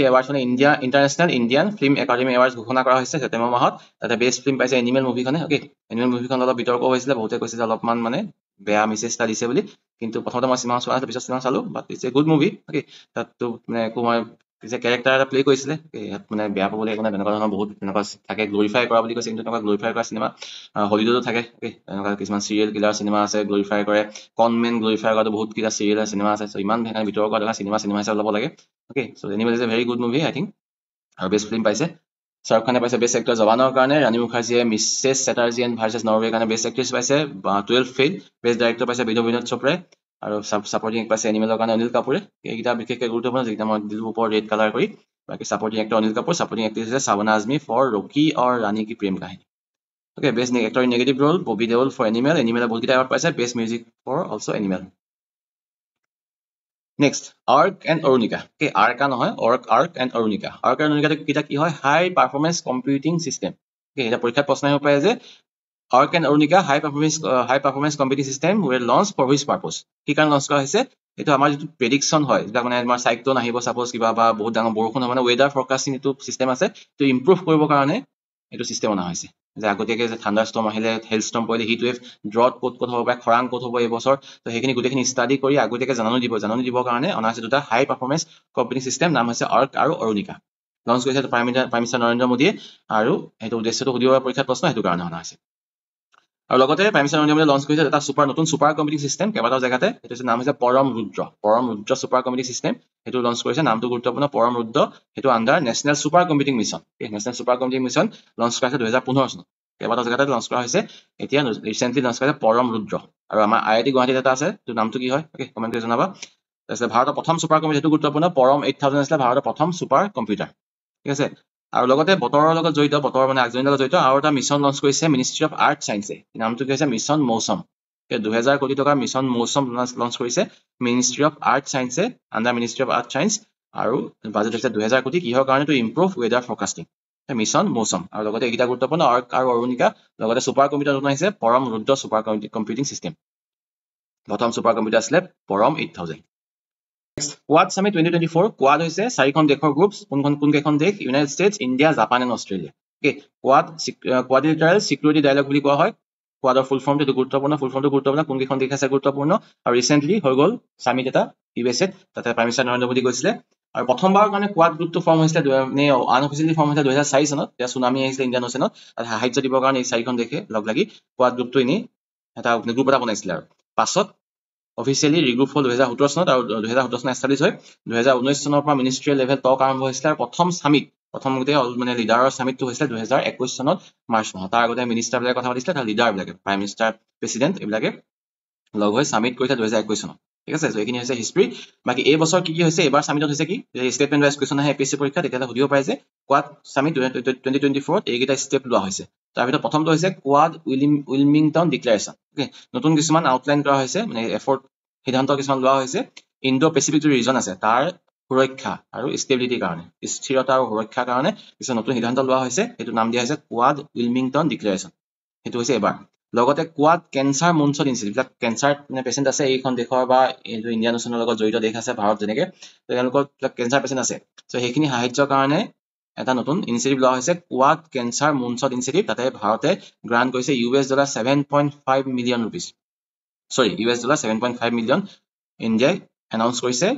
এৱাৰ্ডছ মানে India international Indian film academy awards ঘোষণা কৰা হৈছে ছেপ্টেম্বৰ মাহত তাতে বেষ্ট ফিল্ম পাইছে এনিমেল মুভিখনে ওকে এনিমেল মুভিখন অলপ বিতৰ্ক হৈছিলে বহুতে কৈছে যে অলপমান মানে বেয়া মেছেজ এটা দিছে বুলি কিন্তু প্ৰথমতে মই চিনেমা চোৱা পিছত চিনেমা চালো but it's a good movie okay তাততো মানে একো মই যে কেৰেক্টাৰ এটা প্লে কৰিছিলে ইয়াত মানে বেয়া পাবলৈ একো নাই তেনেকুৱা ধৰণৰ বহুত তেনেকুৱা থাকে গ্লৰিফাই কৰা বুলি কৈছে কিন্তু তেনেকুৱা গ্লৰিফাই কৰা চিনেমা হলিউডতো থাকে ওকে তেনেকুৱা কিছুমান চিৰিয়েল কিলাৰ চিনেমা আছে গ্লৰিফাই কৰে কনমেন গ্লৰিফাই কৰাটো বহুত কিটা চিৰিয়েল চিনেমা আছে ইমান সেইকাৰণে বিতৰ্ক কৰা চিনেমা হিচাপে ল'ব লাগে okay so' animal is a very good movie I think আৰু বেষ্ট ফিল্ম পাইছে শাহৰুখ খানে পাইছে বেষ্ট এক্টৰ জৱানৰ কাৰণে ৰাণী মুখাৰ্জীয়ে মিছেছ চেটাৰ্জী এণ্ড ভাৰ্চেছ নৰৱেৰ কাৰণে বেষ্ট এক্ট্ৰেছ পাইছে 12 ফেইল বেষ্ট ডাইৰেক্টৰ পাইছে বিনোদ চোপ্ৰাই আৰু ছাপৰ্টিং পাইছে এনিমেলৰ কাৰণে অনিল কাপুৰে এইকেইটা বিশেষকৈ গুৰুত্বপূৰ্ণ যিকেইটা মই দিলোঁ ওপৰত ৰেড কালাৰ কৰি বাকী supporting actor Anil Kapoor supporting actress হৈছে শাবানা আজমি ফৰ ৰকি অৰ ৰাণী ki Prem Kahani okay best actor in negative role Bobby Deol for এনিমেলে বহুতকেইটা এৱাৰ্ড পাইছে best music for also' animal next Ark and Arunika okay Arka নহয় আৰ্ক এণ্ড অৰুণিকা কেইটা কি হয় high performance computing system okay এটা পৰীক্ষাত প্ৰশ্ন আহিব পাৰে যে Ark and Arunika high performance computing system were launch for which purpose কি কাৰণে লঞ্চ কৰা হৈছে এইটো আমাৰ যিটো প্ৰেডিকশ্যন হয় যিবিলাক মানে আমাৰ চাইক্লন আহিব চাপ'জ কিবা বা বহুত ডাঙৰ বৰষুণ হয় মানে ৱেডাৰ ফৰকাষ্টিং এইটো চিষ্টেম আছে এইটো ইম্প্ৰুভ কৰিবৰ কাৰণে এইটো চিষ্টেম অনা হৈছে যে আগতীয়াকৈ যে থাণ্ডাৰ ষ্টৰ্ম আহিলে হেল ষ্টৰ্ম পৰিলে হিট ৱেভ ড্ৰট ক'ত হ'ব পাৰে খৰাং ক'ত হ'ব এইবছৰ তো সেইখিনি গোটেইখিনি ষ্টাডি কৰি আগতীয়াকৈ জাননী দিবৰ কাৰণে অনা হৈছে দুটা হাই পাৰফৰ্মেঞ্চ কম্পিউটিং চিষ্টেম নাম হৈছে আৰ্ক আৰু অৰুণিকা লঞ্চ কৰিছে প্ৰাইম মিনিষ্টাৰ নৰেন্দ্ৰ মোদীয়ে আৰু সেইটো উদ্দেশ্যটো সুধিব পৰীক্ষাত প্ৰশ্ন সেইটো কাৰণে অনা হৈছে আৰু লগতে প্ৰাইম মিনিষ্টাৰ নৰেন্দ্ৰ মোদীয়ে লঞ্চ কৰিছে এটা নতুন ছুপাৰ কম্পিউটিং চিষ্টেম কেইবাটাও জেগাতে সেইটো নাম হৈছে পৰম ৰুদ্ৰ ছুপাৰ কম্পিউটিং চিষ্টেম সেইটো লঞ্চ কৰিছে নামটো গুৰুত্বপূৰ্ণ পৰম ৰুদ্ৰ সেইটো under national super computing mission national super computing mission launch কৰা হৈছে 2015 চনত কেইবাটাও জেগাতে লঞ্চ কৰা হৈছে এতিয়া ৰিচেণ্টলি লঞ্চ কৰিছে পৰম ৰুদ্ৰ আৰু আমাৰ IIT গুৱাহাটীত এটা আছে সেইটো নামটো কি হয় ওকে কমেণ্ট কৰি জনাবা তাৰপিছত ভাৰতৰ প্ৰথম ছুপাৰ কম্পিউটাৰ সেইটো গুৰুত্বপূৰ্ণ পৰম 8000 আছিলে ভাৰতৰ প্ৰথম ছুপাৰ কম্পিউটাৰ ঠিক আছে আৰু লগতে বতৰৰ লগত জড়িত বতৰ মানে আগজনীৰ লগত জড়িত আৰু এটা মিছন লঞ্চ কৰিছে মিনিষ্ট্ৰী অফ আৰ্ট ছায়েন্সে নামটো কি হৈছে মিছন মৌচম 2000 কোটি টকাৰ মিছন মৌচম লঞ্চ কৰিছে মিনিষ্ট্ৰী অফ আৰ্ট ছায়েন্সে under ministry of earth science আৰু বাজেট হৈছে 2000 কোটি কিহৰ কাৰণে to improve weather forecasting mission Mausam আৰু লগতে এইকেইটা গুৰুত্বপূৰ্ণ আৰ্ক আৰু অৰুণিকা লগতে ছুপাৰ কম্পিউটাৰ নতুন আহিছে পৰম ৰুদ্ৰ ছুপাৰ কম্পিউটিং চিষ্টেম প্ৰথম ছুপাৰ কম্পিউটাৰ আছিলে পৰম 8000 কোৱাড সামিট 2024 কোৱাড হৈছে 4খন দেশৰ গ্ৰুপ কোন কেইখন দেশ United States India Japan and Australia okay quadrilateral security dialogue বুলি কোৱা হয় কোৱাডৰ ফুল ফৰ্মটো গুৰুত্বপূৰ্ণ কোন কেইখন দেশ আছে গুৰুত্বপূৰ্ণ আৰু ৰিচেণ্টলি হৈ গ'ল সামিট এটা ইউএছএত তাতে প্ৰাইম মিনিষ্টাৰ নৰেন্দ্ৰ মোদী গৈছিলে আৰু প্ৰথমবাৰৰ কাৰণে কোৱাড গ্ৰুপটো ফৰ্ম হৈছিলে আনঅফিচিয়েলি ফৰ্ম হৈছিলে 2004 চনত যেতিয়া ছুনামি আহিছিলে ইণ্ডিয়ান অ'চেনত তাত সাহায্য দিবৰ কাৰণে এই 4খন দেশে লগ লাগি কোৱাড গ্ৰুপটো এনেই এটা গ্ৰুপ এটা বনাইছিলে আৰু পাছত অফিচিয়েলি ৰিগ্ৰুপ হ'ল 2017 চনত আৰু 2017 চনত এষ্টাব্লিছ হয় 2019 চনৰ পৰা মিনিষ্ট্ৰিয়েল লেভেল টক আৰম্ভ হৈছিলে আৰু প্ৰথম গোটেই মানে লিডাৰৰ সামিটটো হৈছিলে 2021 চনত মাৰ্চ মাহত তাৰ আগতে মিনিষ্টাৰবিলাকে কথা পাতিছিলে তাৰ লিডাৰবিলাকে প্ৰাইম মিনিষ্টাৰ প্ৰেচিডেণ্ট এইবিলাকে লগ হৈ সামিট কৰিছে 2021 চনত ঠিক আছে এইখিনি হৈছে হিষ্ট্ৰী বাকী এই বছৰ কি হৈছে এইবাৰ সামিটত হৈছে কি ষ্টেটমেণ্ট ৱাইজ কুৱেশ্যন আহে APSC পৰীক্ষা তেতিয়াহ'লে সুধিব পাৰে যে কোৱাড সামিট 2024 এইকেইটা ষ্টেপ লোৱা হৈছে তাৰ ভিতৰত প্ৰথমটো হৈছে কোৱাড উইলমিংটন ডিক্লেৰেশ্যন ওকে নতুন কিছুমান আউটলাইন কৰা হৈছে মানে এফৰ্ট সিদ্ধান্ত কিছুমান লোৱা হৈছে ইণ্ডো পেচিফিক যিটো ৰিজন আছে তাৰ সুৰক্ষা আৰু ষ্টেবিলিটিৰ কাৰণে স্থিৰতা আৰু সুৰক্ষাৰ কাৰণে কিছুমান নতুন সিদ্ধান্ত লোৱা হৈছে সেইটো নাম দিয়া হৈছে কোৱাড উইলমিংটন ডিক্লেৰেশ্যন সেইটো হৈছে এবাৰ লগতে কোৱাড কেঞ্চাৰ মুনশ্বট ইনষ্টিটিউট যিবিলাক কেঞ্চাৰ মানে পেচেণ্ট আছে এইখন দেশৰ বা এইটো ইণ্ডিয়ান অ'চেনৰ লগত জড়িত দেশ আছে ভাৰত যেনেকৈ তেওঁলোকৰ কেঞ্চাৰ পেচেণ্ট আছে চ' সেইখিনি সাহায্যৰ কাৰণে এটা নতুন ইনিচিয়েটিভ লোৱা হৈছে কোৱাড কেঞ্চাৰ মুনশ্বট ইনষ্টিটিউট তাতে ভাৰতে গ্ৰাণ্ট কৰিছে $7.5 মিলিয়ন $7.5 মিলিয়ন ইণ্ডিয়াই এনাউন্স কৰিছে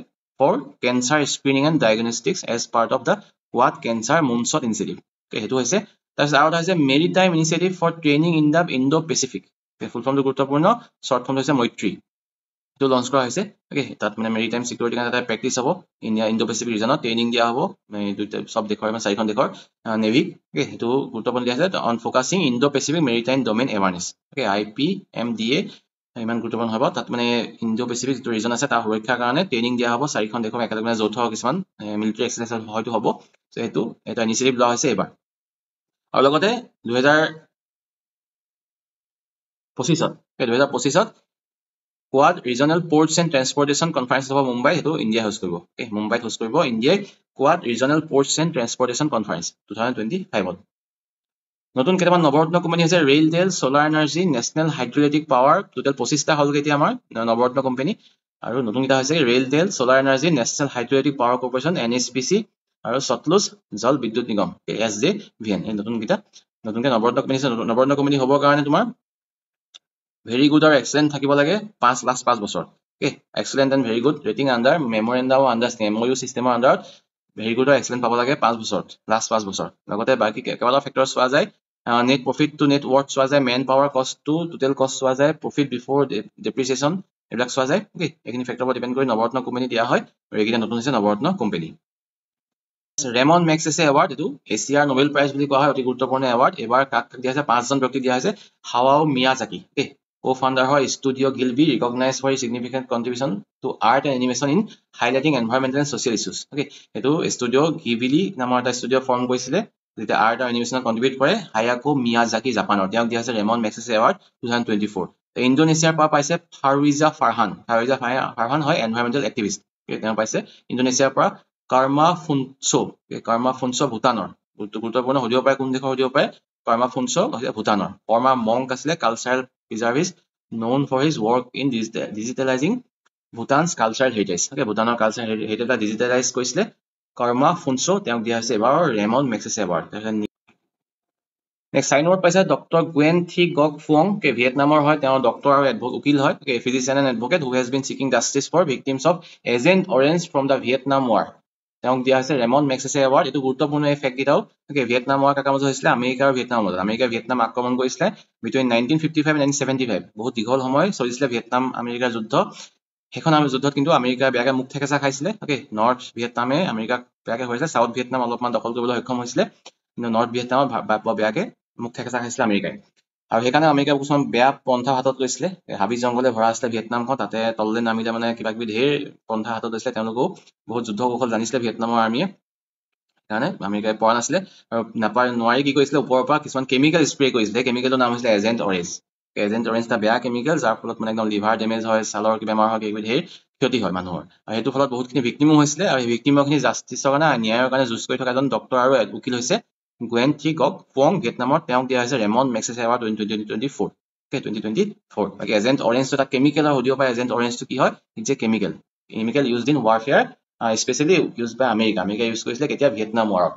for cancer screening and diagnostics as part of the Quad Cancer Moonshot Initiative. Okay, হেতু হৈছে তাৰপিছত আৰু হৈছে Maritime Initiative for Training in the Indo-Pacific. ফুল ফৰ্মটো গুৰুত্বপূৰ্ণ, শ্বৰ্ট ফৰ্মটো হৈছে মৈত্ৰী। এইটো লঞ্চ কৰা হৈছে। Okay, তাত মানে মেৰিটাইম সিকিউৰিটি কাৰণে এটা প্ৰেক্টিছ হ'ব, ইণ্ডো পেচিফিক ৰিজনত ট্ৰেইনিং দিয়া হ'ব সব দেশৰ মানে 4খন দেশৰ নেভিক। Okay, সেইটো গুৰুত্বপূৰ্ণ দিয়া আছে on focusing Indo Pacific maritime domain awareness. Okay, IPMDA ইমান গুৰুত্বপূৰ্ণ হ'ব। তাত মানে ইণ্ডো পেচিফিক যিটো ৰিজন আছে তাৰ সুৰক্ষাৰ কাৰণে ট্ৰেইনিং দিয়া হ'ব 4খন দেশক একেলগে মানে যৌথ কিছুমান মিলিটাৰী এক্সাৰচাইজ হয়তো হ'ব। সো এইটো এটা ইনিচিয়েটিভ লোৱা হৈছে এবাৰ। আৰু লগতে 2025ত Quad Regional Ports and Transportation Conference of Mumbai, hetu India host koribo. Okay, Mumbai host koribo India Quad Regional Ports and Transportation Conference 2025. নতুন কেইটামান নৱৰত্ন কোম্পানী আছে RailTel, solar energy, national hydroelectric power, total 25টা হল এতিয়া আমাৰ Navratna company. আৰু নতুন কেইটা হৈছে RailTel, solar energy, national hydroelectric power corporation NHPC আৰু সতলুজ জল বিদ্যুৎ নিগম SJVN। এই নতুনকে নৱৰত্ন কোম্পানী আছে। নৱৰত্ন কোম্পানী হ'বৰ কাৰণে তোমাৰ very good or excellent থাকিব লাগে 5 বছৰ। Okay, excellent and very good rating under memorandum of understanding MOU system under very good or excellent পাব লাগে 5 বছৰ, last 5 বছৰ। লগতে বাকি কেইবাটাও ফেক্টৰ চোৱা যায়, net profit to net worth চোৱা যায়, man power cost to total cost চোৱা যায়, profit before depreciation এইবিলাক চোৱা যায়। Okay, এইখিনি ফেক্টৰৰ ওপৰত ডিপেন্ড কৰি নৱৰত্ন কোম্পানী দিয়া হয় আৰু এইকেইটা নতুন হৈছে Navratna company. Ramon Magsaysay award, এইটো এছিয়াৰ নোবেল প্ৰাইজ বুলি কোৱা হয়, অতি গুৰুত্বপূৰ্ণ এৱাৰ্ড। এবাৰ কাক দিয়া হৈছে 5জন ব্যক্তি দিয়া হৈছে। হাৱাও মিয়াজাকি, co-founder হয় Studio Ghibli, recognized for his significant contribution to art and animation in highlighting environmental and social issues. Okay, এইটো Studio Ghibli নামৰ এটা ষ্টুডিঅ ফৰ্ম কৰিছিলে যেটা আৰ্ট আৰু এনিমেশ্যনত কন্ট্ৰিবিউট কৰে হায়াকো মিয়াজাকি জাপানৰ। তেওঁক দিয়া হৈছে ৰেমন মেগছেছে এৱাৰ্ড 2024। ইণ্ডোনেছিয়াৰ পৰা পাইছে ফাৰৱিজা ফাৰহান। ফাৰৱিজা ফাৰহান হয় এনভাইৰনমেণ্টেল এক্টিভিষ্ট। তেওঁ পাইছে ইণ্ডোনেছিয়াৰ পৰা কৰ্মা ফুনচো ভূটানৰ। গুৰুত্বপূৰ্ণ সুধিব পাৰে কোন দেশৰ সুধিব পাৰে। কৰ্মা ফুনচো ভূটানৰ। কৰ্মা মংক আছিলে cultural preservist known for his work in digitalizing Bhutan's cultural heritage. Okay, Bhutan's cultural heritage digitalize কৰিছিলে কৰ্মা ফুনচো, তেওঁক দিয়া হৈছে এবাৰ ৰেমন মেগছেছে এৱাৰ্ড। নেক্সট চাইনৰ পাইছে ডক্টৰ গুৱেন থি গক ফুং, ভিয়েটনামৰ হয়, তেওঁ ডক্টৰ আৰু উকিল হয়, physician and advocate who has been seeking justice for victims of agent orange from the Vietnam war. তেওঁক দিয়া হৈছে ৰেমন মেগছেছে এৱাৰ্ড। এইটো গুৰুত্বপূৰ্ণ এই ফেক্ট কেইটাও। ভিয়েটনাম ৱাৰ কাকা মাজত হৈছিলে আমেৰিকা আৰু ভিয়েটনামৰ মাজত। আমেৰিকাই ভিয়েটনাম আক্ৰমণ কৰিছিলে বিটুইন 1955 and 1975। বহুত দীঘল সময় চলিছিলে ভিয়েটনাম আমেৰিকাৰ যুদ্ধ। সেইখন যুদ্ধত কিন্তু আমেৰিকা বেয়াকে মুখ থেকেচা খাইছিলে। অকে, নৰ্থ ভিয়েটনামে আমেৰিকাক বেয়াকে হৈছিলে, চাউথ ভিয়েটনাম অলপমান দখল কৰিবলৈ সক্ষম হৈছিলে, কিন্তু নৰ্থ ভিয়েটনামত বেয়াকে মুখ থেকেচা খাইছিলে আমেৰিকাই। আৰু সেইকাৰণে আমেৰিকা কিছুমান বেয়া পন্থা হাতত লৈছিলে। হাবি জংঘলে ভৰা আছিলে ভিয়েটনামখন, তাতে তললৈ নামিলে মানে কিবা কিবি ঢেৰ পন্থা হাতত লৈছিলে। তেওঁলোকেও বহুত যুদ্ধ কৌশল জানিছিলে ভিয়েটনামৰ আৰ্মিয়ে, সেইকাৰণে আমেৰিকাই পৰা নাছিলে। আৰু নোৱাৰি কি কৰিছিলে, ওপৰৰ পৰা কিছুমান কেমিকেল স্প্ৰে কৰিছিলে। সেই কেমিকেলটোৰ নাম হৈছিলে এজেণ্ট অৰেঞ্জ। এজেণ্ট অৰেঞ্জ এটা বেয়া কেমিকেল, যাৰ ফলত মানে একদম লিভাৰ ডেমেজ হয়, ছালৰ বেমাৰ হয়, কিবা ঢেৰ ক্ষতি হয় মানুহৰ। আৰু সেইটো ফলত বহুতখিনি ভিক্টিমো হৈছিলে। আৰু সেই ভিক্টিমৰখিনি জাষ্টিছৰ কাৰণে ন্যায়ৰ কাৰণে যুঁজ কৰি থকা এজন ডক্টৰ আৰু উকিল হৈছে গুৱেন থি গক ফুং ভিয়েটনামৰ। তেওঁক দিয়া হৈছে ৰেমন মেগছেছে এৱাৰ্ড 2024। Okay, 2024। বাকী এজেণ্ট অৰেঞ্জটো এটা কেমিকেল আৰু সুধিব পাৰে এজেণ্ট অৰেঞ্জটো কি হয়। It's a chemical used in warfare, specially use by America use কৰিছিলে কেতিয়া ভিয়েটনাম ৱাৰত।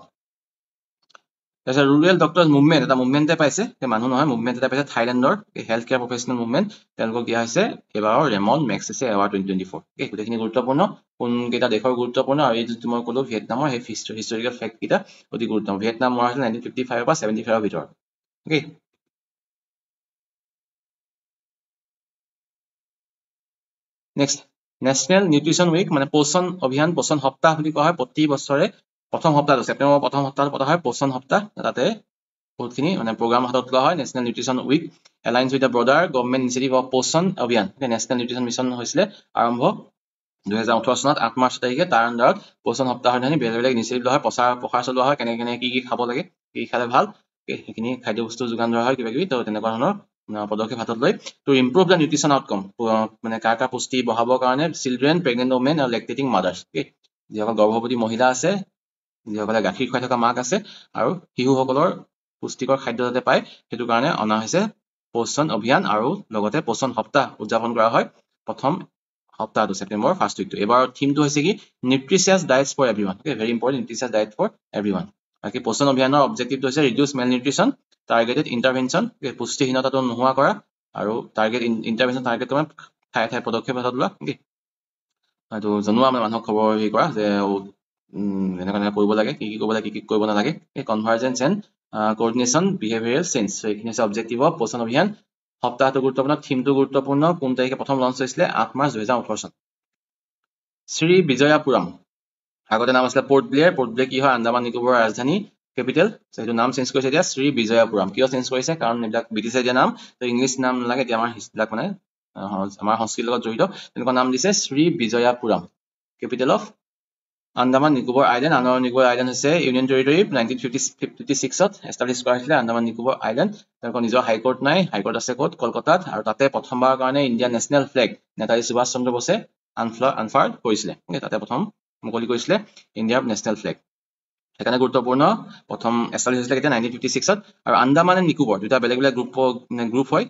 তাৰপিছত ৰুৰেল ডক্টৰ্ছ মুভমেণ্ট, এটা মুভমেণ্টে পাইছে, মানুহ নহয়, মুভমেণ্ট এটা পাইছে থাইলেণ্ডৰ হেল্থ কেয়াৰ প্ৰফেচনেল মুভমেণ্ট। তেওঁলোকক দিয়া হৈছে এইবাৰৰ ৰেমন মেগছেছে এৱাৰ্ড 2024। গোটেইখিনি গুৰুত্বপূৰ্ণ, কোনকেইটা দেশৰ গুৰুত্বপূৰ্ণ, আৰু এই যিটো মই ক'লো ভিয়েটনামৰ সেই হিষ্টৰিকেল ফেক্ট কেইটা অতি গুৰুত্বপূৰ্ণ। ভিয়েটনাম ৱাৰ হৈছিল 1955 পৰা 75ৰ ভিতৰত। Okay, next national nutrition week, মানে পোষণ অভিযান, পোষণ সপ্তাহ বুলি কোৱা হয়। প্ৰতি বছৰে প্ৰথম সপ্তাহটো ছেপ্টেম্বৰৰ প্ৰথম সপ্তাহত পতা হয় পোষণ সপ্তাহ। তাতে বহুতখিনি মানে প্ৰগ্ৰাম হাতত লোৱা হয়। National nutrition week aligns with the broader government initiative of Poshan Abhiyan. National nutrition mission হৈছিলে আৰম্ভ 2018 চনত 8 মাৰ্চ তাৰিখে। তাৰ আণ্ডাৰত পোষণ সপ্তাহৰ দিনাখনি বেলেগ বেলেগ ইনিচিয়েটিভ লোৱা হয়, প্ৰসাৰ চলোৱা হয়, কেনেকে কি খাব লাগে, কি খালে ভাল, সেইখিনি খাদ্যবস্তু যোগান ধৰা হয়, কিবা কিবি। তো তেনেকুৱা ধৰণৰ পদক্ষেপ হাতত লৈ to improve the nutrition outcome, মানে কাৰ পুষ্টি বঢ়াবৰ কাৰণে চিলড্ৰেন, প্ৰেগনেণ্ট ওমেন আৰু লেক্টেটিং মাদাৰ্ছ, যিসকল গৰ্ভৱতী মহিলা আছে, যিসকলে গাখীৰ খুৱাই থকা মাক আছে, আৰু শিশুসকলৰ পুষ্টিকৰ খাদ্য যাতে পায়, সেইটো কাৰণে অনা হৈছে পোষণ অভিযান। আৰু লগতে পোষণ সপ্তাহ উদযাপন কৰা হয় প্ৰথম সপ্তাহটো, ছেপ্টেম্বৰ ফাৰ্ষ্ট উইকটো। এবাৰ থিমটো হৈছে কি nutritious diets for everyone. Very important, nutritious diet for everyone. বাকী পোষণ অভিযানৰ অবজেক্টিভটো হৈছে reduce malnutrition, targeted intervention, পুষ্টিহীনতাটো নোহোৱা কৰা, আৰু টাৰ্গেট ইণ্টাৰভেনশ্যন টাৰ্গেট ঠাই ঠাই পদক্ষেপ হাতত লোৱা। হয়তো জনোৱা মানে মানুহক খবৰ হেৰি কৰা যে এনেকুৱা কৰিব লাগে, কি কৰিব লাগে, কি কৰিব নালাগে। এই convergence and coordination behavioural change. এইখিনি হৈছে অবজেক্টিভ অফ পোষণ অভিযান। সপ্তাহটো গুৰুত্বপূৰ্ণ, থিমটো গুৰুত্বপূৰ্ণ, কোন তাৰিখে প্ৰথম লঞ্চ হৈছিলে 8 মাৰ্চ 2018 চন। শ্ৰী বিজয়াপুৰম, আগতে নাম আছিলে পৰ্ট ব্লেয়াৰ। পৰ্ট ব্লেয়াৰ কি হয়, আন্দামান নিকোবৰৰ ৰাজধানী কেপিটেল। সেইটো নাম চেঞ্জ কৰিছে এতিয়া শ্ৰী বিজয়াপুৰম। কিয় চেঞ্জ কৰিছে, কাৰণ এইবিলাক ব্ৰিটিছে দিয়া নাম, তো ইংলিছ নাম নালাগে, এতিয়া আমাৰ বিলাক মানে আমাৰ সংস্কৃতিৰ লগত জড়িত, তেনেকুৱা নাম দিছে Shri Vijayapuram. Capital of Andaman Nicobar island. Andaman Nicobar island হৈছে ইউনিয়ন টেৰিটৰী 1956ত এষ্টাব্লিছ কৰা হৈছিলে আন্দামান নিকোবৰ আইলেণ্ড। তেওঁলোকৰ নিজৰ হাইকোৰ্ট নাই, হাইকোৰ্ট আছে ক'ত, কলকাতাত, আৰু তাতে প্ৰথমবাৰৰ কাৰণে Indian national flag Netaji Subhash Chandra Bose unfurl কৰিছিলে। তাতে প্ৰথম মুকলি কৰিছিলে ইণ্ডিয়াৰ নেশ্যনেল ফ্লেগ, সেইকাৰণে গুৰুত্বপূৰ্ণ। প্ৰথম এষ্টাব্লিছ হৈছিলে কেতিয়া, 1956ত। আৰু আন্দামান এণ্ড নিকোবৰ দুটা বেলেগ বেলেগ গ্ৰুপ হয়,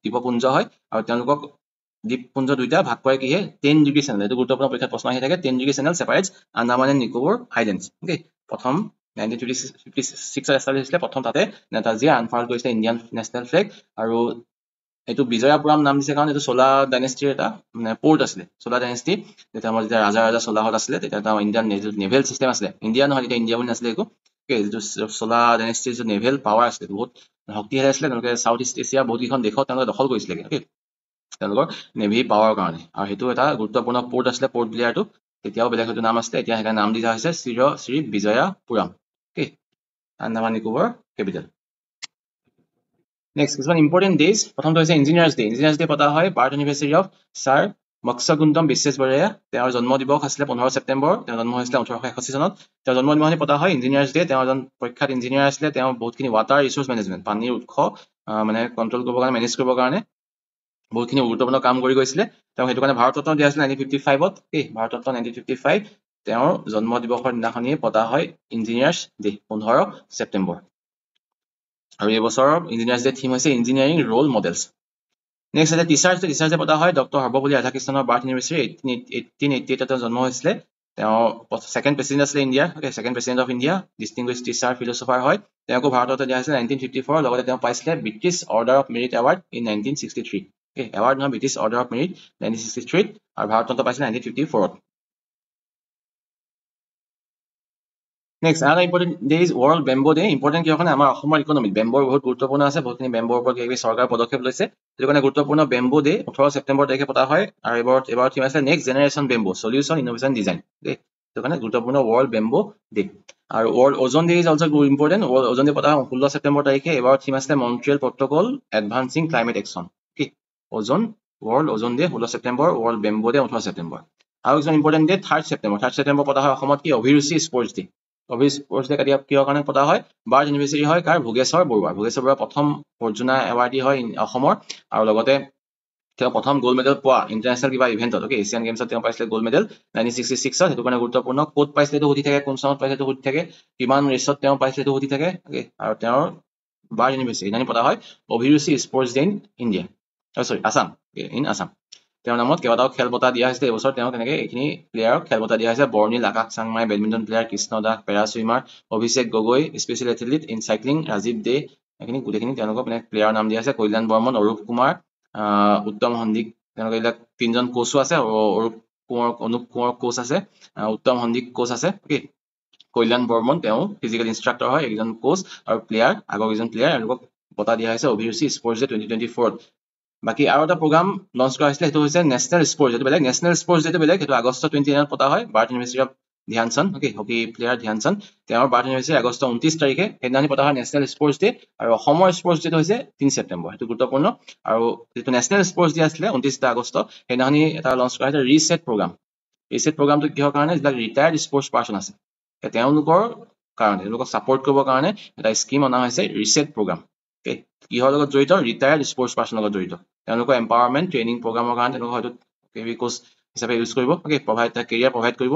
দ্বীপপুঞ্জ হয়, আৰু তেওঁলোকক দ্বীপপুঞ্জ দুইটা ভাগ কৰে কিহে, 10 ডিগ্ৰী চেনেল। এইটো গুৰুত্বপূৰ্ণ পৰীক্ষাত প্ৰশ্ন আহি থাকে, 10 degree channel separates Andaman and Nicobar islands. প্ৰথম 1956ত এষ্টাব্লিছ হৈছিলে, প্ৰথম তাতে নেতাজীয়ে আনফাৰ কৰিছিলে ইণ্ডিয়ান নেশ্যনেল ফ্লেগ। আৰু এইটো বিজয়াপুৰম নাম দিছে কাৰণ এইটো চোলা ডাইনেষ্টিৰ এটা মানে পৰ্ট আছিলে। চোলা ডাইনেষ্টি যেতিয়া আমাৰ যেতিয়া ৰাজা চোলাহত আছিলে, তেতিয়া এটা ইণ্ডিয়ান নেভেল চিষ্টেম আছিলে। ইণ্ডিয়া নহয়, তেতিয়া ইণ্ডিয়া বুলি নাছিলে একো। যিটো চোলা ডাইনেষ্টিৰ যিটো নেভেল পাৱাৰ আছিলে, বহুত শক্তিশালী আছিলে। তেওঁলোকে চাউথ ইষ্ট এছিয়া বহুতকেইখন দেশত তেওঁলোকে দখল কৰিছিলে তেওঁলোকৰ নেভি পাৱাৰৰ কাৰণে। আৰু সেইটো এটা গুৰুত্বপূৰ্ণ পৰ্ট আছিলে, পৰ্ট ব্লেয়াৰটো। তেতিয়াও বেলেগ হয়তো নাম আছিলে, এতিয়া সেইকাৰণে নাম দিয়া হৈছে শ্ৰী বিজয়াপুৰম। আন্দামান নিকোবৰ কেপিটেল। নেক্সট কিছুমান ইম্পৰ্টেণ্ট ডেজ। প্ৰথমটো হৈছে ইঞ্জিনিয়াৰ্ছ ডে। ইঞ্জিনিয়াৰ্ছ ডে পতা হয় বাৰ্থ এনিভাৰ্চাৰী অফ ছাৰ মৎস্যগুণ্ডম বিশ্বেশ্বৰায়া। তেওঁৰ জন্ম দিৱস আছিলে 15 ছেপ্টেম্বৰ। তেওঁ জন্ম হৈছিলে 1861 চনত। তেওঁৰ জন্মদিন পতা হয় ইঞ্জিনিয়াৰ্ছ ডে। তেওঁ এজন প্ৰখ্যাত ইঞ্জিনিয়াৰ আছিলে। তেওঁ বহুতখিনি ৱাটাৰ ৰিচোৰ্চ মেনেজমেণ্ট, পানীৰ উৎস মানে কণ্ট্ৰল কৰিবৰ কাৰণে, মেনেজ কৰিবৰ কাৰণে বহুতখিনি গুৰুত্বপূৰ্ণ কাম কৰি গৈছিলে। তেওঁ সেইটো কাৰণে ভাৰত ৰত্ন দিয়া হৈছিলে 1955ত। ভাৰত ৰত্ন 1955 তেওঁৰ জন্ম দিৱসৰ দিনাখনিয়ে পতা হয় ইঞ্জিনিয়াৰ্ছ ডে, 15 ছেপ্টেম্বৰ। আৰু এই বছৰৰ ইঞ্জিনিয়াৰ্ছ ডে থিম হৈছে ইঞ্জিনিয়াৰিং ৰোল মডেলছ। নেক্সট আছে টিচাৰ্ছ ডে। টিচাৰ্ছ ডে পতা হয় ডক্টৰ সৰ্বপল্লী ৰাধাকৃষ্ণনৰ বাৰ্থ এনিভাৰ্চাৰী 1888ত তেওঁ জন্ম হৈছিলে। তেওঁ ছেকেণ্ড প্ৰেচিডেণ্ট আছিলে ইণ্ডিয়াৰ, second president of India, distinguish teacher philosopher হয়। তেওঁকো ভাৰতত দিয়া হৈছিলে 1954। লগতে তেওঁ পাইছিলে British order of merit award in 1963। Award নহয়, ব্ৰিটিছ অৰ্ডাৰ অফ মেৰিট 1963ত, আৰু ভাৰত ৰত্ন পাইছিলে 1954ত। নেক্সট আৰু important day is world bamboo day. Important কিয় কাৰণে, আমাৰ অসমৰ ইকনমিত বেম্বৰ বহুত গুৰুত্বপূৰ্ণ আছে, বহুতখিনি বেম্বৰ ওপৰত কিবা চৰকাৰে পদক্ষেপ লৈছে, সেইটো কাৰণে গুৰুত্বপূৰ্ণ। বেম্বো ডে 18 ছেপ্টেম্বৰ তাৰিখে পতা হয়। আৰু এবাৰ থিম আছে next generation bamboo solution innovation design. সেইটো কাৰণে গুৰুত্বপূৰ্ণ ৱৰ্ল্ড বেম্বো ডে। আৰু ৱৰ্ল্ড ওজন day is also important. World ওজন ডে পতা হয় 16 ছেপ্টেম্বৰ তাৰিখে। এবাৰ থিম আছিলে মন্ট্ৰিয়েল প্ৰট'কল এডভান্সিং ক্লাইমেট একশ্যন। ওজন, ৱৰ্ল্ড ওজন day 16 September, world bamboo day 18 September. আৰু কিছুমান ইম্পৰ্টেণ্ট ডে 3 ছেপ্টেম্বৰ। 3 ছেপ্টেম্বৰ পতা হয় অসমত কি, অভিৰুচি স্পৰ্টছ ডে। স্পৰ্টছ ডে কিহৰ কাৰণে পতা হয়, বাৰ্থ এনিভাৰ্চাৰী হয় কাৰ, ভোগেশ্বৰ বৰুৱা। ভোগেশ্বৰ বৰুৱা প্ৰথম অৰ্জুনা এৱাৰ্ডী হয় অসমৰ, আৰু লগতে তেওঁ প্ৰথম গ'ল্ড মেডেল পোৱা ইণ্টাৰনেশ্যনেল কিবা ইভেণ্টত, এছিয়ান গেমছত তেওঁ পাইছিলে গ'ল্ড মেডেল 1966ত। সেইটো কাৰণে গুৰুত্বপূৰ্ণ। ক'ত পাইছিলে সেইটো সুধি থাকে, কোন চনত পাইছিলে সেইটো সুধি থাকে, কিমান ৰেচত তেওঁ পাইছিলে সেইটো সুধি থাকে। আৰু তেওঁৰ বাৰ্থ এনিভাৰ্চাৰী সেইদিনা পতা হয় অভিৰুচি sports day in India, Assam, in Assam. তেওঁৰ নামত কেইবাটাও খেল বঁটা দিয়া হৈছিলে এইবছৰ। তেওঁ তেনেকৈ এইখিনি প্লেয়াৰক খেল বঁটা দিয়া হৈছে। Barnil Akash Changmai badminton player, Krishna Das para swimmer, Abhishek Gogoi special athlete in cycling, Rajib De, এইখিনি গোটেইখিনি তেওঁলোকক মানে প্লেয়াৰৰ নাম দিয়া আছে। কল্যাণ বৰ্মন, অৰূপ কুমাৰ, উত্তম সন্দিক, তেওঁলোকে এইবিলাক 3জন কোচো আছে। অনুপ কোঁৱৰ কোচ আছে, উত্তম সন্দিক কোচ আছে। কল্যাণ বৰ্মন তেওঁ ফিজিকেল ইনষ্ট্ৰাক্টৰ হয়, একজন কোচ আৰু প্লেয়াৰ, আগৰ কেইজন প্লেয়াৰ, তেওঁলোকক বঁটা দিয়া হৈছে অভিৰুচি স্পৰ্টছ ডে 2024ত। বাকী আৰু এটা প্ৰগ্ৰাম লঞ্চ কৰা হৈছিলে, সেইটো হৈছে নেশ্যনেল স্পৰ্টছ। এইটো বেলেগ, নেশ্যনেল স্পৰ্টছ ডেটো বেলেগ, সেইটো আগষ্ট 29ত পতা হয়। বাৰ্থ এনিভাৰ্চাৰী অফ ধ্যান চান্দ, হকী প্লেয়াৰ ধ্যান চান্দ, তেওঁৰ বাৰ্থ এনিভাৰ্চাৰী আগষ্ট 29 তাৰিখে। সেইদিনাখনি পতা হয় নেশ্যনেল স্পৰ্টছ ডে। আৰু অসমৰ স্পৰ্টছ ডেটো হৈছে 3 ছেপ্টেম্বৰ, সেইটো গুৰুত্বপূৰ্ণ। আৰু যিটো নেশ্যনেল স্পৰ্টছ ডে আছিলে 29 আগষ্ট, সেইদিনাখনি এটা লঞ্চ কৰা হৈছে ৰিছেট প্ৰগ্ৰাম। ৰিছেট প্ৰগ্ৰামটো কিহৰ কাৰণে, যিবিলাক ৰিটায়াৰ্ড স্পৰ্টছ পাৰ্চন আছে তেওঁলোকৰ কাৰণে, তেওঁলোকক ছাপৰ্ট কৰিবৰ কাৰণে এটা স্কিম অনা হৈছে ৰিছেট প্ৰগ্ৰাম। কিহৰ লগত জড়িত, ৰিটায়াৰ্ড স্পৰ্টছ পাৰ্চনৰ লগত জড়িত। তেওঁলোকৰ এম্পাৱাৰমেণ্ট ট্ৰেইনিং প্ৰগ্ৰামৰ কাৰণে তেওঁলোকক হয়তো কেবি কোচ হিচাপে ইউজ কৰিব, কেৰিয়াৰ প্ৰভাইড কৰিব।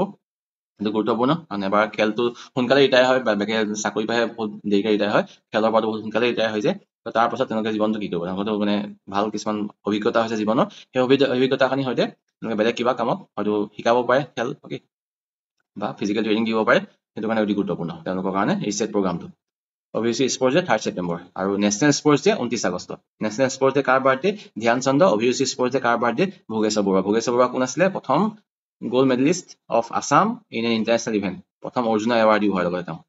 সেইটো গুৰুত্বপূৰ্ণ, কাৰণ এবাৰ খেলটো সোনকালে ৰিটায়াৰ হয়, বা বেলেগে চাকৰি পাই বহুত দেৰিকৈ ৰিটায়াৰ হয়, খেলৰ পৰাটো বহুত সোনকালে ৰিটায়াৰ হৈ যায়। তাৰ পাছত তেওঁলোকে জীৱনটো কি কৰিব, তেওঁলোকতো মানে ভাল কিছুমান অভিজ্ঞতা হৈছে জীৱনৰ, সেই অভিজ্ঞতাখিনিৰ সৈতে তেওঁলোকে বেলেগ কিবা কামত হয়তো শিকাব পাৰে খেল, বা ফিজিকেল ট্ৰেইনিং দিব পাৰে। সেইটো কাৰণে অতি গুৰুত্বপূৰ্ণ তেওঁলোকৰ কাৰণে ৰিছেট প্ৰগ্ৰামটো। অভিৰুচি স্পৰ্টছ ডে 3 ছেপ্টেম্বৰ। আৰু national sports day 29 August. National sports day কাৰ বাৰ্থডে, ধ্যান চন্দ্ৰ। অভিৰুচি স্পৰ্টছ ডে কাৰ বাৰ্থডে, ভোগেশ্বৰ বৰুৱা। ভোগেশ্বৰ বৰুৱা কোন আছিলে, প্ৰথম gold medalist of Assam in an international event. প্ৰথম অৰ্জুনা এৱাৰ্ড হয় লগতে তেওঁ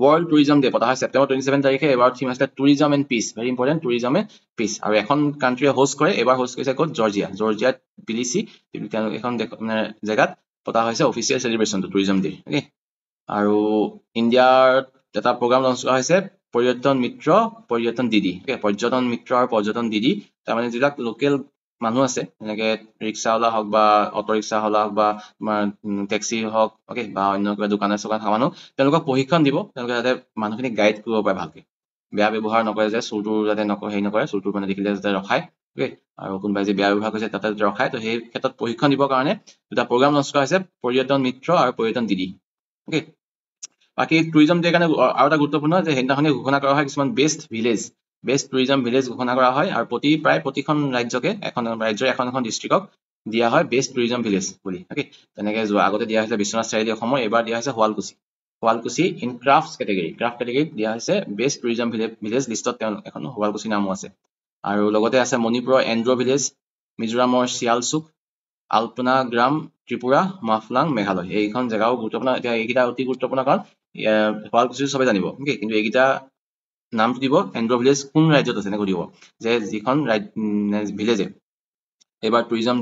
World Tourism Day পতা হয় September 27 তাৰিখে এবাৰ থিম আছে Tourism and Peace very important Tourism and Peace আৰু এখন কান্ট্ৰিয়ে হোষ্ট কৰে এবাৰ হোষ্ট কৰিছে ক'ত জৰ্জিয়াত বিলিসি এখন জেগাত পতা হৈছে অফিচিয়েল সেলিব্ৰেশনটো Tourism Day okay আৰু ইণ্ডিয়াৰ এটা প্ৰগ্ৰাম লঞ্চ কৰা হৈছে পৰ্যটন মিত্ৰ পৰ্যটন দিদি okay পৰ্যটন মিত্ৰ আৰু পৰ্যটন দিদি তাৰ মানে যিবিলাক লোকেল মানুহ আছে এনেকে ৰিক্সাওয়ালা হওক বা অটো ৰিক্সাওয়ালা হওক বা ট্যাক্সি হওক ওকে বা অন্য কিবা দোকানৰ মানুহ তেওঁলোকক প্ৰশিক্ষণ দিব তেওঁলোকে যাতে মানুহখিনি গাইড কৰিব পাৰে ভালকে বেয়া ব্যৱহাৰ নকৰে যে চুৰটোৰ যাতে হেৰি নকৰে চুৰটোৰ মানে দেখিলে যাতে ৰখায় ওকে আৰু কোনোবাই যে বেয়া ব্যৱহাৰ কৰিছে তাতে ৰখায় তো সেই ক্ষেত্ৰত প্ৰশিক্ষণ দিবৰ কাৰণে দুটা প্ৰগ্ৰাম লঞ্চ কৰা হৈছে পৰ্যটন মিত্ৰ আৰু পৰ্যটন দিদি ওকে বাকি টুৰিজম ডে কাৰণে আৰু এটা গুৰুত্বপূৰ্ণ যে সেইদিনাখনে ঘোষণা কৰা হয় কিছুমান বেষ্ট টুৰিজম ভিলেজ ঘোষণা কৰা হয় আৰু প্ৰায় প্ৰতিখন ৰাজ্যকে এখন ৰাজ্যৰ এখন ডিষ্ট্ৰিক্টক দিয়া হয় বেষ্ট টুৰিজম ভিলেজ বুলি ওকে তেনেকে আগতে দিয়া হৈছে বিশ্বনাথ চাৰিআলি অসমৰ এবাৰ দিয়া হৈছে শুৱালকুছি ইন ক্ৰাফ্ট কেটেগৰী দিয়া হৈছে বেষ্ট টুৰিজম ভিলেজ লিষ্টত এখন শুৱালকুছি নামো আছে আৰু লগতে আছে মণিপুৰৰ এন্ড্ৰ ভিলেজ মিজোৰামৰ শিয়ালচুক আলপনা গ্ৰাম ত্ৰিপুৰা মাফলাং মেঘালয় এইখন জেগাও গুৰুত্বপূৰ্ণ এতিয়া এইকেইটা অতি গুৰুত্বপূৰ্ণ কাৰণ শুৱালকুছি সবে জানিব ওকে কিন্তু এইকেইটা নামটো দিব এন্ড্ৰ ভিলেজ কোন ৰাজ্যত আছে এনেকৈ দিব যে যিখন ভিলেজে এবাৰ টুৰিজম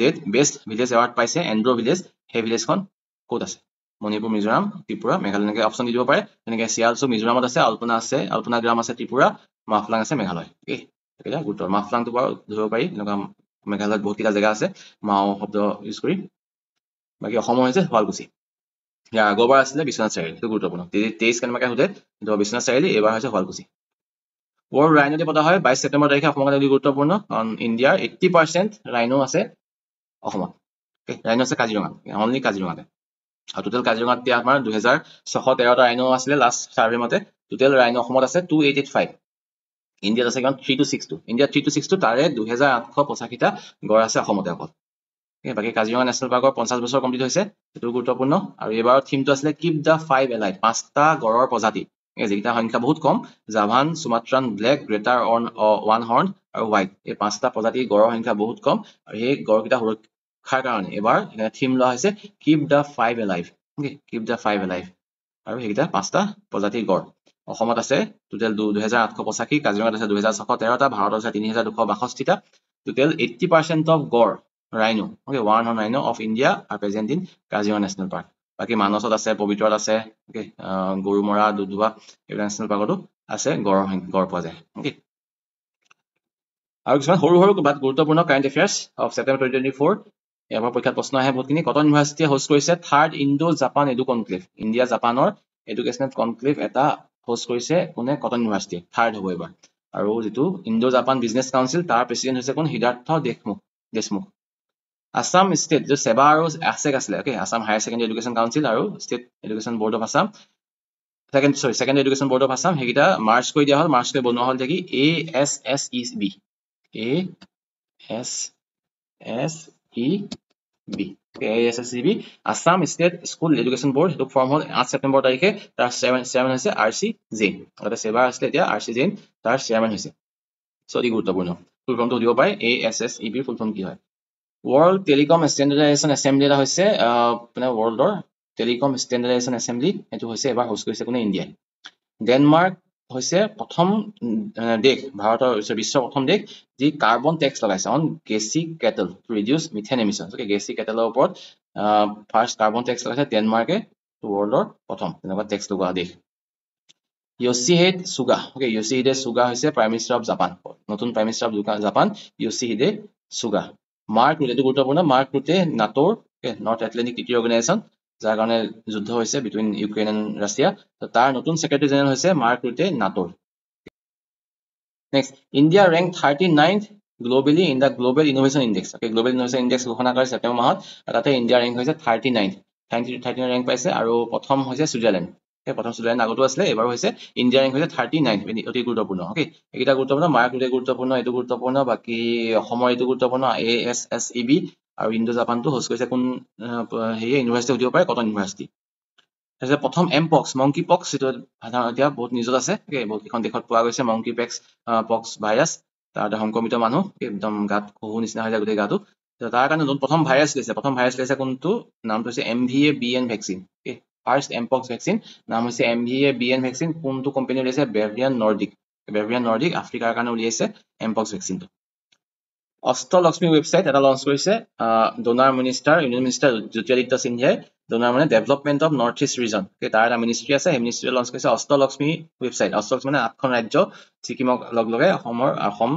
ডেট বেষ্ট ভিলেজ এৱাৰ্ড পাইছে এন্ড্ৰ ভিলেজ সেই ভিলেজখন ক'ত আছে মণিপুৰ মিজোৰাম ত্ৰিপুৰা মেঘালয় এনেকৈ অপশ্যন দি দিব পাৰে তেনেকৈ শিয়ালচু মিজোৰামত আছে আলপনা গ্ৰাম আছে ত্ৰিপুৰা মাফলাং আছে মেঘালয় ওকে এটা গুৰুত্ব মাফলাংটো বাৰু ধৰিব পাৰি এনেকুৱা মেঘালয়ত বহুতকেইটা জেগা আছে মাও শব্দ ইউজ কৰি বাকী অসমৰ হৈছে শুৱালকুছি ইয়াৰ আগৰবাৰ আছিলে বিশ্বনাথ চাৰিআলি সেইটো গুৰুত্বপূৰ্ণ 23 কেনেবাকৈ সোধে কিন্তু বিশ্বনাথ চাৰিআলি এইবাৰ হৈছে শুৱালকুছি ৱৰ্ল্ড ৰাইনো ডে পতা হয় 22 ছেপ্টেম্বৰ তাৰিখে অসমৰ কাৰণে গুৰুত্বপূৰ্ণ কাৰণ ইণ্ডিয়াৰ 80% ৰাইনো আছে অসমত ৰাইনো আছে কাজিৰঙাত অনলি কাজিৰঙাতে আৰু টোটেল কাজিৰঙাত এতিয়া আমাৰ 2613টা ৰাইনো আছিলে লাষ্ট সাৰ্ভে মতে টোটেল ৰাইনো অসমত আছে 2885 ইণ্ডিয়াত আছে কিমান 3262 ইণ্ডিয়াত 3262 তাৰে 2885টা গড় আছে অসমতে অকল বাকি কাজিৰঙা নেশ্যনেল পাৰ্কৰ 50 বছৰ কমপ্লিট হৈছে সেইটো গুৰুত্বপূৰ্ণ আৰু এবাৰৰ থিমটো আছিলে কিপ দা 5 এলাইভ 5টা গড়ৰ প্ৰজাতি যিকেইটা সংখ্যা বহুত কম Javan Sumatran black greater one horn আৰু হোৱাইট এই 5টা প্ৰজাতি গড়ৰ সংখ্যা বহুত কম আৰু এই গড়কেইটা সুৰক্ষাৰ কাৰণে এবাৰ থিম লোৱা হৈছে কিপ দা 5 এলাইভ কিপ দা 5 এলাইভ আৰু সেইকেইটা 5টা প্ৰজাতিৰ গড় অসমত আছে টোটেল 2885 কাজিৰঙাত আছে 2613টা ভাৰতত আছে 3262টা টোটেল 80% অফ গড় rhino okay one rhino of India are present in Kaziranga National Park বাকি মানসত আছে পবিতৰত আছে okay গৰুমৰা দুধুৱা এই নেশ্যনেল পাৰ্কতো আছে গড় পোৱা যায় okay আৰু কিছুমান সৰু বাট গুৰুত্বপূৰ্ণ কাৰেণ্ট এফেয়াৰ্স অফ ছেপ্টেম্বৰ 2024 এবাৰ পৰীক্ষাত প্ৰশ্ন আহে বহুতখিনি কটন ইউনিভাৰ্চিটিয়ে হোষ্ট কৰিছে থাৰ্ড ইণ্ডো জাপান এডু কনক্লেভ ইণ্ডিয়া জাপানৰ এডুকেশ্যনেল কনক্লেভ এটা হোষ্ট কৰিছে কোনে কটন ইউনিভাৰ্চিটি থাৰ্ড হ'ব এবাৰ আৰু যেটো ইণ্ডো জাপান বিজনেছ কাউন্সিল তাৰ প্ৰেসিডেন্ট হৈছে কোন হিদাৰ্থ দেশমুখ Assam State जो सेवा और ASEC असले okay Assam Higher Secondary Education Council और State Education Board of Assam Secondary Education Board of Assam হেগিটা মার্চ কৰি দিয়া হল মাৰ্চ কৰি বনোৱা হল দেখি ASSEB ASSEB Assam State School Education Board হেতু ফর্ম হল 8 সেপ্টেম্বৰ তাৰিখে তাৰ চেয়াৰম্যান হৈছে RC Jain আৰু সেৱা আসলে এতিয়া RC Jain তাৰ চেয়াৰম্যান হৈছে সো ই গুৰুত্বপূৰ্ণ ফুল ফৰ্মটো দিব পাৰে ASSEB ফুল ফৰ্ম কি হয় World Telecom Standardization Assembly এটা হৈছে মানে ওয়াৰ্ল্ডৰ টেলিকম স্ট্যান্ডাৰ্ডাইজেশন অ্যাসেম্বলি এটো হৈছে এবাৰ হোষ্ট কৰিছে কোনে ইণ্ডিয়াই ডেনমাৰ্ক হৈছে প্ৰথম দেশ ভাৰতৰ বিশ্বৰ প্ৰথম দেশ যি কাৰ্বন টেক্স লগাইছে on gassy cattle to reduce methane emission okay gassy কেটলৰ ওপৰত ফাৰ্স্ট কাৰ্বন টেক্স লগাইছে ডেনমাৰ্কে ওয়াৰ্ল্ডৰ প্ৰথম তেনেকুৱা টেক্স লগোৱা দেশ Yoshihide Suga okay Yoshihide Suga হৈছে প্ৰাইম মিনিষ্টাৰ অফ জাপান নতুন prime minister of Japan Yoshihide Suga Mark Rutte গুরুত্বপূর্ণ মার্ক রুটে নাটোর নর্থ আটলান্টিক ট্রিটি অর্গানাইজেশন যার কারণে যুদ্ধ হয়েছে বিটুইন ইউক্রেন এন্ড রাশিয়া তো তার নতুন সেক্রেটারি জেনারেল হয়েছে mark Rutte Natore next India rank 39th globally in the global innovation index okay global innovation index ঘোষণা কৰে সেপ্টেম্বৰ মাহত তাতে ইন্ডিয়া ৰ্যাঙ্ক হৈছে 39 ৰ্যাঙ্ক পাইছে আৰু প্ৰথম হৈছে সুইজাৰল্যান্ড প্ৰথম সুইজাৰল্যান্ড আগতো আছিলে এবাৰ হৈছে ইন্ডিয়া ৰ্যাঙ্ক হৈছে 39 অতি গুৰুত্বপূৰ্ণ ওকে এটা গুৰুত্বপূৰ্ণ মাৰ্ক ৰুটে গুৰুত্বপূৰ্ণ এটো গুৰুত্বপূৰ্ণ বাকি অসমৰ এটো গুৰুত্বপূৰ্ণ ASSEB আৰু ইণ্ডো জাপানটো হোষ্ট কৰিছে কোন হেয়ে ইউনিভাৰ্সিটি হ'ব পাৰে কটন ইউনিভাৰ্সিটি আছে প্ৰথম এমপক্স মংকি পক্স এটো সাধাৰণ এতিয়া বহুত নিউজত আছে বহুত এখন দেশত পোৱা গৈছে মংকি পক্স ভাইৰাছ তাৰ সংক্ৰমিত মানুহ একদম গাত খহু নিচিনা হৈ যায় গোটেই গাটো তো তাৰ কাৰণে প্ৰথম ভাইৰাছ লৈছে কোনটো নামটো হৈছে MVA-BN vaccine first mpox vaccine নাম হৈছে MVA-BN ভেকচিন কোনটো কোম্পানী উলিয়াইছে বেভিয়ান নৰ্ডিক আফ্ৰিকাৰ কাৰণে উলিয়াইছে এমপক্স ভেকচিনটো অষ্টলক্ষ্মী ৱেবছাইট এটা লঞ্চ কৰিছে ডোনাৰ ইউনিয়ন মিনিষ্টাৰ জ্যোতিৰাদিত্য সিন্ধিয়াই ডোনাৰ মানে development of north east region তাৰ এটা মিনিষ্ট্ৰী আছে সেই মিনিষ্ট্ৰীয়ে লঞ্চ কৰিছে অষ্টলক্ষ্মী ৱেবছাইট অষ্টলক্ষ্মী মানে 8খন ৰাজ্য ছিকিমক লগাই অসম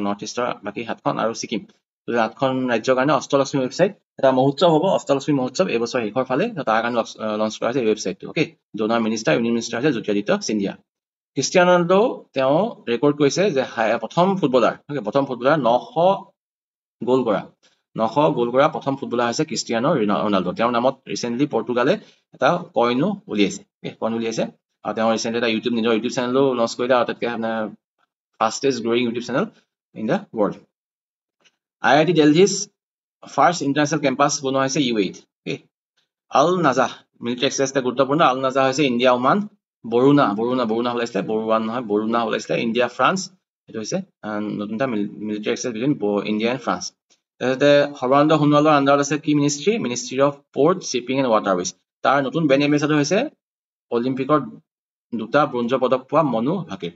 নৰ্থ ইষ্টৰ বাকী 7খন আৰু ছিকিম 8খন ৰাজ্যৰ কাৰণে অষ্টলক্ষ্মী ৱেবছাইট এটা মহোৎসৱ হ'ব অষ্টলক্ষ্মী মহোৎসৱ এই বছৰ শেষৰ ফালে তাৰ কাৰণে লঞ্চ কৰা হৈছে এই ৱেবছাইটটো অ'কে ডোনাৰ ইউনিয়ন মিনিষ্টাৰ হৈছে জ্যোতিৰাদিত্য সিন্ধিয়া ক্ৰিষ্টিয়ানো ৰনাল্ডো তেওঁ ৰেকৰ্ড কৰিছে যে প্ৰথম ফুটবলাৰ 900 গোল কৰা প্ৰথম ফুটবলাৰ হৈছে ক্ৰিষ্টিয়ানো ৰনাল্ডো তেওঁৰ নামত ৰিচেণ্টলি পৰ্তুগালে এটা কইনো উলিয়াইছে আৰু তেওঁ ৰিচেণ্টলি এটা নিজৰ ইউটিউব চেনেলো লঞ্চ কৰিলে আৰু তাতকৈ fastest growing YouTube channel in the world IIT দিল্লীৰ ফাৰ্ষ্ট ইণ্টাৰনেশ্যনেল কেম্পাছ বনোৱা হৈছে UAE আল নাজাহ মিলিটাৰী এক্সাৰচাইজ এটা গুৰুত্বপূৰ্ণ আল নাজাহ হৈছে ইণ্ডিয়া ওমান বৰুণা ওলাইছিলে বৰুণা ওলাইছিলে ইণ্ডিয়া ফ্ৰান্স এইটো হৈছে নতুন এটা military exercise between India and France তাৰপিছতে সৰ্বানন্দ সোণোৱালৰ আণ্ডাৰত আছে কি ministry of port shipping and waterways তাৰ নতুন ব্ৰেণ্ড এম্বেচাডৰ হৈছে অলিম্পিকৰ 2টা ব্ৰঞ্জৰ পদক পোৱা মনু ভাকে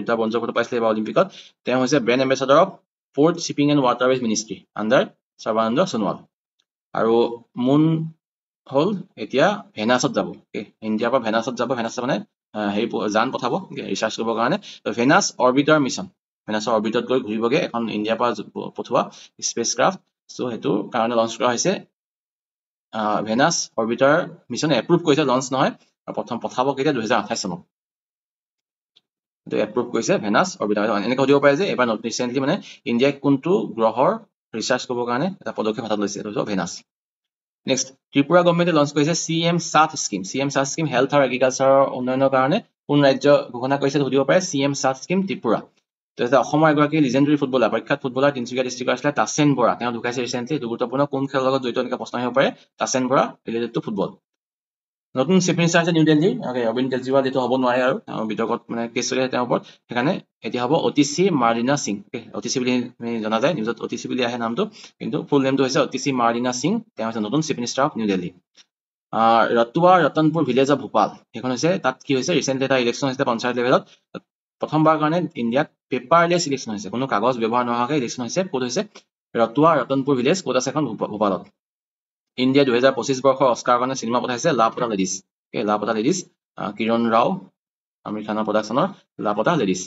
2টা ব্ৰঞ্জৰ পদক পাইছিলে এইবাৰ অলিম্পিকত তেওঁ হৈছে brand ambassador of port shipping and waterways ministry under Sarbananda Sonowal আৰু মুন হ'ল এতিয়া ভেনাছত যাব ইণ্ডিয়াৰ পৰা ভেনাছত যাব ভেনাছত মানে যান পঠাব ৰিচাৰ্চ কৰিবৰ কাৰণে ভেনাছ অৰ্বিটাৰ মিছন ভেনাছৰ অৰ্বিটত গৈ ঘূৰিবগে এখন ইণ্ডিয়াৰ পৰা পঠোৱা স্পেচ ক্ৰাফ্ট চ' সেইটো কাৰণে লঞ্চ কৰা হৈছে ভেনাছ অৰ্বিটাৰ মিছনে এপ্ৰুভ কৰিছে লঞ্চ নহয় আৰু প্ৰথম পঠাব কেতিয়া 2028 চনত এইটো এপ্ৰুভ কৰিছে ভেনাছ অৰ্বিটাৰ এনেকৈ সুধিব পাৰে যে এবাৰ ৰিচেণ্টলি মানে ইণ্ডিয়াই কোনটো গ্ৰহৰ ৰিচাৰ্চ কৰিবৰ কাৰণে এটা পদক্ষেপ হাতত লৈছে এইটো ভেনাছ নেক্সট ত্ৰিপুৰা গভৰ্ণমেণ্টে লঞ্চ কৰিছে CM সাথ স্কিম হেল্থ আৰু এগ্ৰিকালচাৰৰ উন্নয়নৰ কাৰণে কোন ৰাজ্য ঘোষণা কৰিছে সুধিব পাৰে CM সাথ স্কিম ত্ৰিপুৰা তাৰপিছত অসমৰ এগৰাকী লিজেণ্ডাৰী ফুটবলাৰ প্ৰখ্যাত ফুটবলাৰ তিনিচুকীয়া ডিষ্ট্ৰিক্টৰ আছিলে তাছেন বৰা তেওঁ ঢুকাইছে ৰিচেণ্টলি এইটো গুৰুত্বপূৰ্ণ কোন খেলৰ লগত জড়িত এনেকৈ প্ৰশ্ন আহিব পাৰে তাছেন বৰা ৰিলেটেড টু ফুটবল নতুন চিফ মিনিষ্টাৰ হৈছে নিউ দিল্লী অৰবিন্দ কেজৰিৱাল এইটো হ'ব নোৱাৰে আৰু বিতৰ্কত মানে কেছ চলি আছে তেওঁৰ ওপৰত সেইকাৰণে এতিয়া হ'ব OTC মাৰ্লিনা সিং OTC বুলি জনা যায় নিউজত OTC বুলি আহে নামটো কিন্তু ফুল নেমটো হৈছে OTC মাৰ্লিনা সিং তেওঁ হৈছে নতুন chief minister of new Delhi ৰতুৱা ৰতনপুৰ ভিলেজ অফ ভূপাল সেইখন হৈছে তাত কি হৈছে ৰিচেণ্টলি এটা ইলেকশ্যন হৈছে পঞ্চায়ত লেভেলত প্ৰথমবাৰ কাৰণে ইণ্ডিয়াত পেপাৰলেছ ইলেকশ্যন হৈছে কোনো কাগজ ব্যৱহাৰ নোহোৱাকৈ ইলেকশ্যন হৈছে ক'ত হৈছে ৰতুৱা ৰতনপুৰ ভিলেজ ক'ত আছে এখন ভূপালত ইণ্ডিয়া 2025 বৰ্ষৰ অস্কাৰৰ কাৰণে চিনেমা পঠাইছে লাপতা লেডিজ কিৰণ ৰাও আমিৰ খানৰ প্ৰডাকশ্যনৰ Laapataa ladies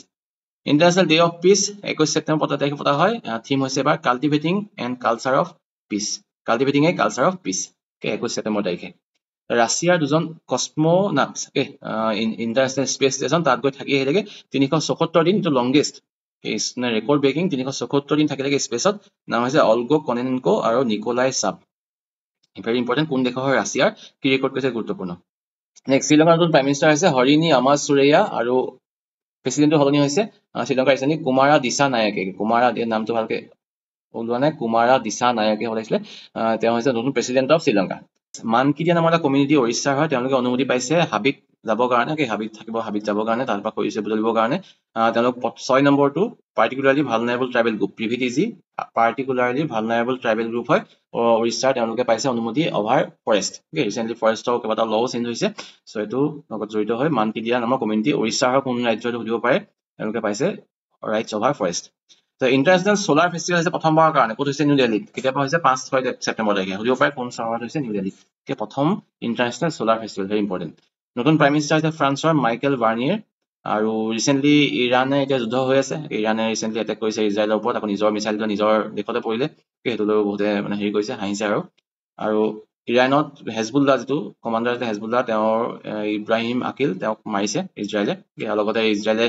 international day of peace 21 September তাৰিখে পতা হয় থিম হৈছে এবাৰ cultivating a culture of peace 21 September তাৰিখে ৰাছিয়াৰ দুজন কসমোনাটছ ইণ্টাৰনেশ্যনেল স্পেচ ষ্টেচন তাত গৈ থাকি আহিলেগে 374 দিন এইটো লংগেষ্ট ৰেকৰ্ড ব্ৰেকিং 374 দিন থাকিলেগে স্পেচত নাম হৈছে অলগো কনেনকো আৰু নিকোলাই চাব ভেৰি ইম্পৰ্টেণ্ট কোন দেশৰ হয় ৰাছিয়াৰ কি ৰেকৰ্ড কৰিছে গুৰুত্বপূৰ্ণ নেক্সট শ্ৰীলংকাৰ নতুন প্ৰাইম মিনিষ্টাৰ হৈছে হৰিণী আমাজ সুৰেয়া আৰু প্ৰেচিডেণ্টটো সলনি হৈছে শ্ৰীলংকাৰ ৰিচেণ্টলি কুমাৰা দিছা নায়কে নামটো ভালকে ওলোৱা নাই কুমাৰা দিছা নায়কে ওলাইছিলে তেওঁ হৈছে নতুন প্ৰেচিডেণ্ট অফ শ্ৰীলংকা মানকিডিয়া নামৰ এটা কমিউনিটি উৰিষ্যাৰ হয় তেওঁলোকে অনুমতি পাইছে হাবিত যাবৰ কাৰণে হাবিত যাবৰ কাৰণে তাৰ পৰা কৰিছে বুলিবৰ কাৰণে তেওঁলোক 6 নম্বৰটো particularly vulnerable tribal group PVTG particularly vulnerable tribal group হয় উৰিষ্যাৰ তেওঁলোকে পাইছে অনুমতি অভাৰ ফৰেষ্ট ৰিচেণ্টলি ফৰেষ্টৰ কেইবাটা লও চেঞ্জ হৈছে চ' এইটো লগত জড়িত হৈ মানকিডিয়া নামৰ কমিউনিটি উৰিষ্যাৰ কোন ৰাজ্যটো সুধিব পাৰে তেওঁলোকে পাইছে rights over forest international solar festival হৈছে প্ৰথমবাৰৰ কাৰণে ক'ত হৈছে নিউ দিল্লীত কেতিয়াবা হৈছে 5-6 ছেপ্টেম্বৰ তাৰিখে সুধিব পাৰে কোন চহৰত হৈছে নিউ দিল্লীত প্ৰথম international solar festival very important নতুন প্ৰাইম মিনিষ্টাৰ হৈছে ফ্ৰান্সৰ মাইকেল বাৰ্নিয়েৰ আৰু ৰিচেণ্টলি ইৰাণে এতিয়া যুদ্ধ হৈ আছে ইৰাণে ৰিচেণ্টলি এটেক কৰিছে ইজৰাইলৰ ওপৰত আকৌ নিজৰ মিছাইলটো নিজৰ দেশতে পৰিলে সেইটো লৈ বহুতে মানে হেৰি কৰিছে হাঁহিছে আৰু ইৰাণত হেজবুল্লাহ যিটো কমাণ্ডাৰ আছে হেজবুল্লাহ তেওঁৰ ইব্ৰাহিম আকিল তেওঁক মাৰিছে ইজৰাইলে ইয়াৰ লগতে ইজৰাইলে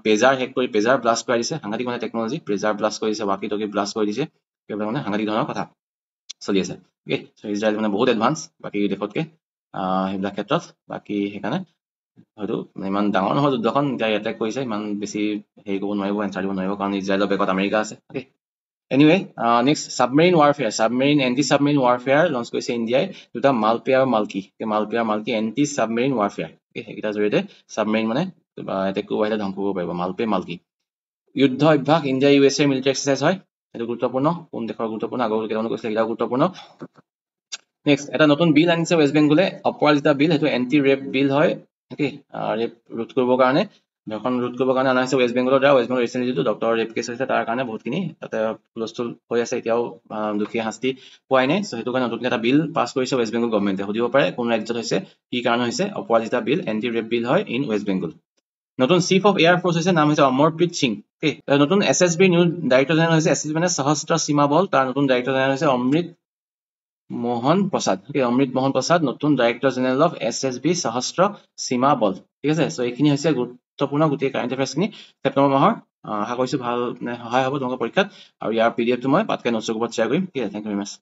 পেজাৰ হেক কৰি পেজাৰ ব্লাষ্ট কৰি দিছে সাংঘাতিক মানে টেকনলজি পেজাৰ ব্লাষ্ট কৰি দিছে ৱাকি টকি ব্লাষ্ট কৰি দিছে এইবিলাক মানে সাংঘাতিক ধৰণৰ কথা চলি আছে ইজৰাইল মানে বহুত এডভান্স বাকী দেশতকে সেইবিলাক ক্ষেত্ৰত বাকী সেইকাৰণে হয়তো ইমান ডাঙৰ নহয় যুদ্ধখন এতিয়া এটেক কৰিছে ইমান বেছি হেৰি কৰিব নোৱাৰিব এনচাৰ দিব নোৱাৰিব কাৰণ ইজৰাইলৰ বেকত আমেৰিকা আছে anyway next submarine anti submarine warfare launch কৰিছে ইণ্ডিয়াই দুটা মালপে আৰু মালকি এণ্টি চাবমেৰিন ৱাৰফেয়াৰ সেইকেইটাৰ জৰিয়তে চাবমেৰিন মানে এটেক কৰিব আহিলে ধ্বংস কৰিব পাৰিব মালকি যুদ্ধ অভ্যাস ইণ্ডিয়া USA মিলিটাৰী এক্সাৰচাইজ হয় এইটো গুৰুত্বপূৰ্ণ কোন দেশৰ গুৰুত্বপূৰ্ণ আগৰ কেইটামান কৈছিলে এইটা গুৰুত্বপূৰ্ণ নেক্সট এটা নতুন বিল আনিছে ৱেষ্ট বেংগলে অপৰাজিতা বিল সেইটো এন্টি ৰেপ বিল হয় ওকে ৰেপ ৰোধ কৰিবৰ কাৰণে ধৰ্ষণ ৰোধ কৰিবৰ কাৰণে অনা হৈছে ৱেষ্ট বেংগলৰ দ্বাৰা ৱেষ্ট বেংগল ৰিচেণ্টলি যিটো ডক্টৰ ৰেপ কেছ হৈছে তাৰ কাৰণে বহুতখিনি তাতে হুলস্থুল হৈ আছে এতিয়াও দুখীয়া শাস্তি পোৱাই নাই চ' সেইটো কাৰণে নতুনকৈ এটা বিল পাছ কৰিছে ৱেষ্ট বেংগল গভৰ্ণমেণ্টে সুধিব পাৰে কোন ৰাজ্যত হৈছে কি কাৰণে হৈছে অপৰাজিতা বিল এন্টি ৰেপ বিল হয় ইন ৱেষ্ট বেংগল নতুন চিফ অফ এয়াৰ ফ'ৰ্চ হৈছে নাম হৈছে অমৰপ্ৰীত সিং ওকে নতুন SSB নিউ ডাইৰেক্টৰ জেনেৰেল হৈছে SSB মানে সশস্ত্ৰ সীমা বল তাৰ নতুন ডাইৰেক্টৰ জেনেৰেল হৈছে অমৃত মোহন প্ৰসাদ অমৃত মোহন প্ৰসাদ নতুন ডাইৰেক্টৰ জেনেৰেল অফ SSB সশস্ত্ৰ সীমা বল ঠিক আছে চ' এইখিনি হৈছে গুৰুত্বপূৰ্ণ গোটেই কাৰেণ্ট এফেয়াৰ্ছখিনি ছেপ্টেম্বৰ মাহৰ আশা কৰিছোঁ ভাল সহায় হ'ব তোমালোকৰ পৰীক্ষাত আৰু ইয়াৰ PDF টো মই পাতকে নোটছৰ গ্ৰুপত শ্বেয়াৰ কৰিম ঠিক আছে থেংক ইউ ভেৰি মাছ